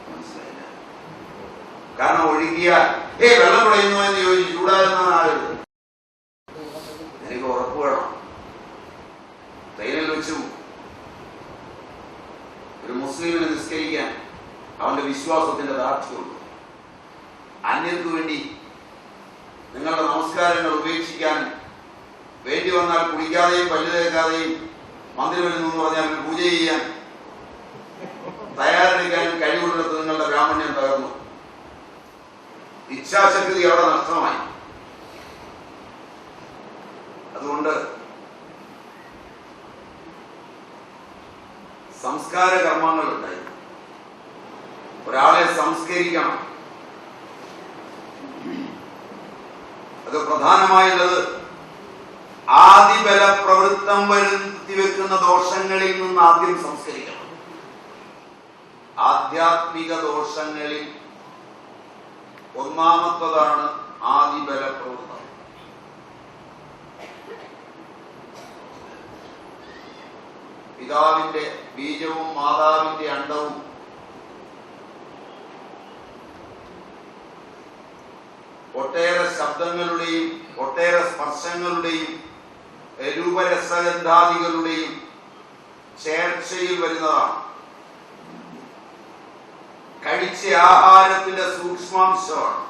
മനസ്സിലായില്ല? കാരണം ഒഴുകിയാൽ വെള്ളം കുടയുന്നു എന്ന് ചോദിച്ചു ചൂടാകുന്നതാണ് ആളുകൾ. എനിക്ക് ഉറപ്പ് വേണം. ട്രെയിനിൽ വെച്ചു ഒരു മുസ്ലിമിനെ നിസ്കരിക്കാൻ അവന്റെ വിശ്വാസത്തിന്റെ ദാർഢ്യമുള്ളൂ. അന്യർക്ക് വേണ്ടി നിങ്ങളുടെ നമസ്കാരങ്ങൾ ഉപേക്ഷിക്കാൻ വേണ്ടി വന്നാൽ കുളിക്കാതെയും പല്ല് തേക്കാതെയും മന്ദിരം വരുന്നു എന്ന് പറഞ്ഞാൽ പൂജ ചെയ്യാൻ തയ്യാറെടുക്കാനും കഴിവുള്ളിടത്ത് നിങ്ങളുടെ ബ്രാഹ്മണ്യം തകർന്നു. ഇച്ഛാശക്തി അവിടെ നഷ്ടമായി. അതുകൊണ്ട് സംസ്കാര കർമ്മങ്ങൾ ഉണ്ടായി. ഒരാളെ സംസ്കരിക്കണം. അത് പ്രധാനമായുള്ളത് ആദിബല പ്രവൃത്തം വരുത്തി വെക്കുന്ന ദോഷങ്ങളിൽ നിന്ന് ആദ്യം സംസ്കരിക്കണം. ആധ്യാത്മിക ദോഷങ്ങളിൽ ഒന്നാമത്തതാണ് ആദിബല പ്രവൃത്തം. പിതാവിന്റെ ബീജവും മാതാവിന്റെ അണ്ഡവും ഒട്ടേറെ ശബ്ദങ്ങളുടെയും ഒട്ടേറെ സ്പർശങ്ങളുടെയും രൂപരസഗന്ധാദികളുടെയും ചേർച്ചയിൽ വരുന്നതാണ്. കഴിച്ച ആഹാരത്തിന്റെ സൂക്ഷ്മാംശമാണ്.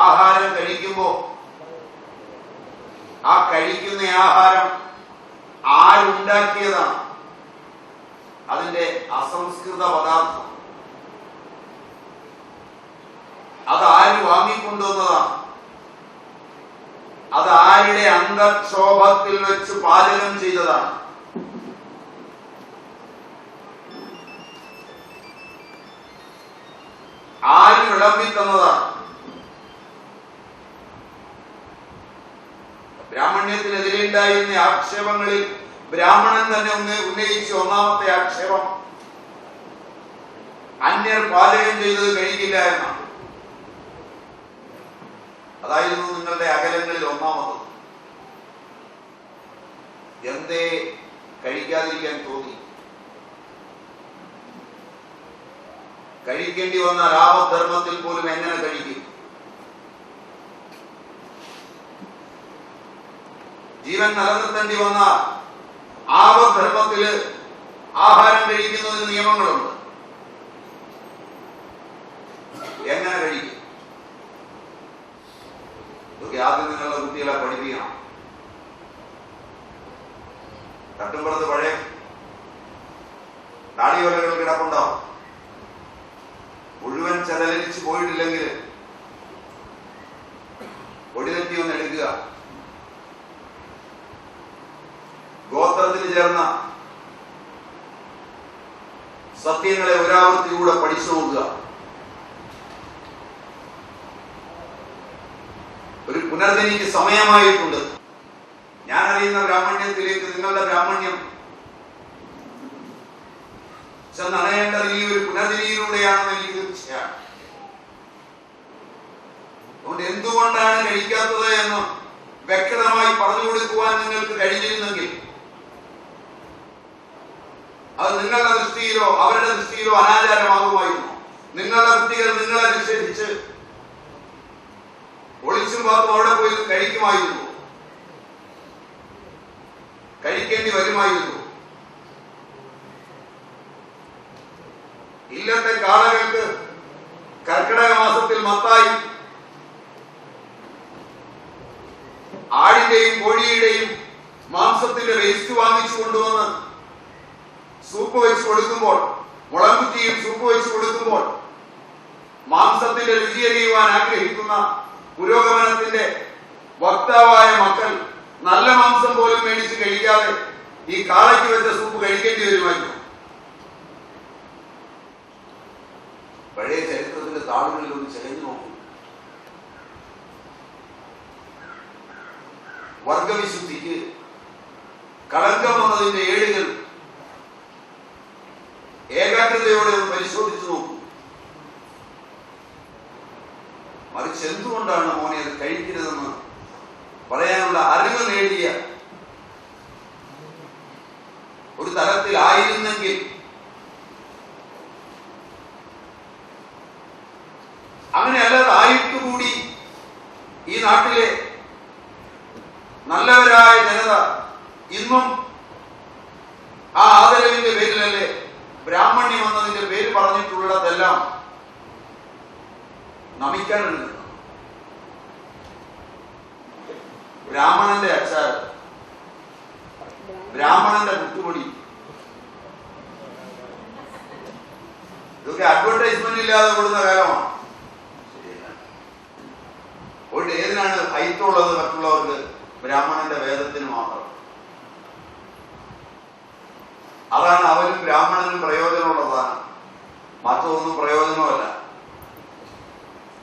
ആഹാരം കഴിക്കുമ്പോ ആ കഴിക്കുന്ന ആഹാരം ആരുണ്ടാക്കിയതാണ്? അതിന്റെ അസംസ്കൃത പദാർത്ഥം. അത് ആര് വാങ്ങിക്കൊണ്ടുവന്നതാണ്? അത് ആരുടെ അന്തക്ഷോഭത്തിൽ വെച്ച് പാചകം ചെയ്തതാണ്? ആര് വിളമ്പിത്തന്നതാണ്? ബ്രാഹ്മണ്യത്തിനെതിരെ ഉണ്ടായിരുന്ന ആക്ഷേപങ്ങളിൽ ബ്രാഹ്മണൻ തന്നെ ഉന്നയിച്ച ഒന്നാമത്തെ ആക്ഷേപം അന്യർ പാചകം ചെയ്തത് കഴിക്കില്ല എന്നാണ്. അതായിരുന്നു നിങ്ങളുടെ അകലങ്ങളിൽ ഒന്നാമത്. എന്തേ കഴിക്കാതിരിക്കാൻ തോന്നി? കഴിക്കേണ്ടി വന്ന ലാഭധർമ്മത്തിൽ പോലും എങ്ങനെ കഴിക്കും? ജീവൻ നിലനിർത്തേണ്ടി വന്ന ആപധർമ്മത്തില് ആഹാരം കഴിക്കുന്നതിന് നിയമങ്ങളുണ്ട്. എങ്ങനെ കഴിക്കും? ഇതൊക്കെ ആദ്യം നിങ്ങളുടെ കുട്ടികളെ പഠിപ്പിക്കണം. തട്ടുംപുറത്ത് പഴയ താടിയോലകൾ കിടപ്പുണ്ടാവും. മുഴുവൻ ചെതലിച്ച് പോയിട്ടില്ലെങ്കിൽ പൊടിതെറ്റി ഒന്ന് എടുക്കുക. വന്നു ചേർന്ന സത്യങ്ങളെ ഒരാവർത്തിലൂടെ പഠിച്ചു നോക്കുക. ഒരു പുനർജനിക്ക് സമയമായിട്ടുണ്ട്. ഞാൻ അറിയുന്ന ബ്രാഹ്മണ്യത്തിലേക്ക് നിങ്ങളുടെ ബ്രാഹ്മണ്യം ചെന്നണയേണ്ടത് ഈ ഒരു പുനർജനിയിലൂടെയാണെന്ന് എനിക്ക് തീർച്ചയാണ്. അതുകൊണ്ട് എന്തുകൊണ്ടാണ് കഴിക്കാത്തത് എന്ന് വ്യക്തമായി പറഞ്ഞു കൊടുക്കുവാൻ നിങ്ങൾക്ക് കഴിഞ്ഞിരുന്നെങ്കിൽ അത് നിങ്ങളുടെ ദൃഷ്ടിയിലോ അവരുടെ ദൃഷ്ടിയിലോ അനാചാരമാകുമായിരുന്നു. നിങ്ങളുടെ കുട്ടികൾ നിങ്ങളെ നിഷേധിച്ച് ഒളിച്ചും പാത്തും അവിടെ പോയി കഴിക്കുമായിരുന്നു, കഴിക്കേണ്ടി വരുമായിരുന്നു. ഇല്ലത്തെ കാളകൾക്ക് കർക്കിടക മാസത്തിൽ മത്തായി ആടിന്റെയും കോഴിയുടെയും മാംസത്തിന്റെ വേസ്റ്റ് വാങ്ങിച്ചു കൊണ്ടുവന്ന് സൂപ്പ് വെച്ച് കൊടുക്കുമ്പോൾ, മുളകുറ്റിയും സൂപ്പ് വെച്ച് കൊടുക്കുമ്പോൾ മാംസത്തിന്റെ രുചിയറിയുവാൻ ആഗ്രഹിക്കുന്ന പുരോഗമനത്തിന്റെ വക്താവായ മക്കൾ നല്ല മാംസം പോലും മേടിച്ച് കഴിക്കാതെ ഈ കാളയ്ക്ക് വെച്ച സൂപ്പ് കഴിക്കേണ്ടി വരുമായിരുന്നു. പഴയ ചരിത്രത്തിന്റെ താളുകളിൽ ഒന്ന് ചെലഞ്ഞു നോക്കും. വർഗവിശുദ്ധിക്ക് കളങ്കം വന്നതിന്റെ ഏടുകൾ ഏകാഗ്രതയോടെ ഒന്ന് പരിശോധിച്ചു നോക്കൂ. മറിച്ച് എന്തുകൊണ്ടാണ് മോനെ അത് കഴിക്കരുതെന്ന് പറയാനുള്ള അറിവ് നേടിയ ഒരു തലത്തിലായിരുന്നെങ്കിൽ അങ്ങനെ അല്ലാതായിട്ടുകൂടി ഈ നാട്ടിലെ നല്ലവരായ ജനത ഇന്നും ആ ആദരവിന്റെ പേരിലല്ലേ ബ്രാഹ്മണ്യം എന്നതിന്റെ പേര് പറഞ്ഞിട്ടുള്ളതെല്ലാം നമിക്കാനുണ്ട്. ബ്രാഹ്മണന്റെ അച്ചാർ, ബ്രാഹ്മണന്റെ മുട്ടുപൊടി, ഇതൊക്കെ അഡ്വർടൈസ്മെന്റ് ഇല്ലാതെ കൊടുക്കുന്ന കാലമാണ്. അതുകൊണ്ട് ഏതിനാണ് ഹൈത്തുള്ളത് മറ്റുള്ളവർക്ക്? ബ്രാഹ്മണന്റെ വേദത്തിന് മാത്രം. അതാണ് അവനും ബ്രാഹ്മണനും പ്രയോജനമുള്ളതാണ്, മറ്റൊന്നും പ്രയോജനമല്ല.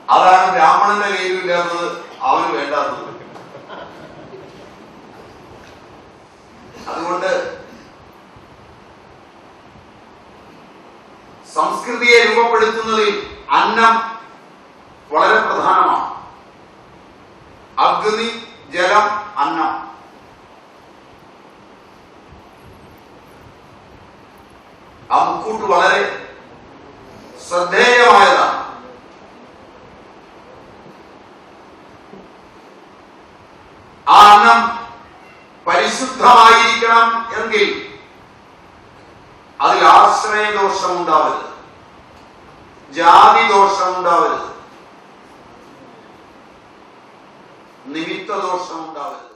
അതാണ് ബ്രാഹ്മണന്റെ കയ്യിലില്ലാത്തത്, അവന് വേണ്ടാത്തത്. അതുകൊണ്ട് സംസ്കൃതിയെ രൂപപ്പെടുത്തുന്നതിൽ അന്നം വളരെ പ്രധാനമാണ്. അഗ്നി, ജലം, അന്നം. ആ മുക്കൂട്ട് വളരെ ശ്രദ്ധേയമായതാണ്. ആ അന്നം പരിശുദ്ധമായിരിക്കണം എങ്കിൽ അതിൽ ആശ്രയദോഷം ഉണ്ടാവരുത്, ജാതി ദോഷം ഉണ്ടാവരുത്, നിമിത്ത ദോഷം ഉണ്ടാവരുത്.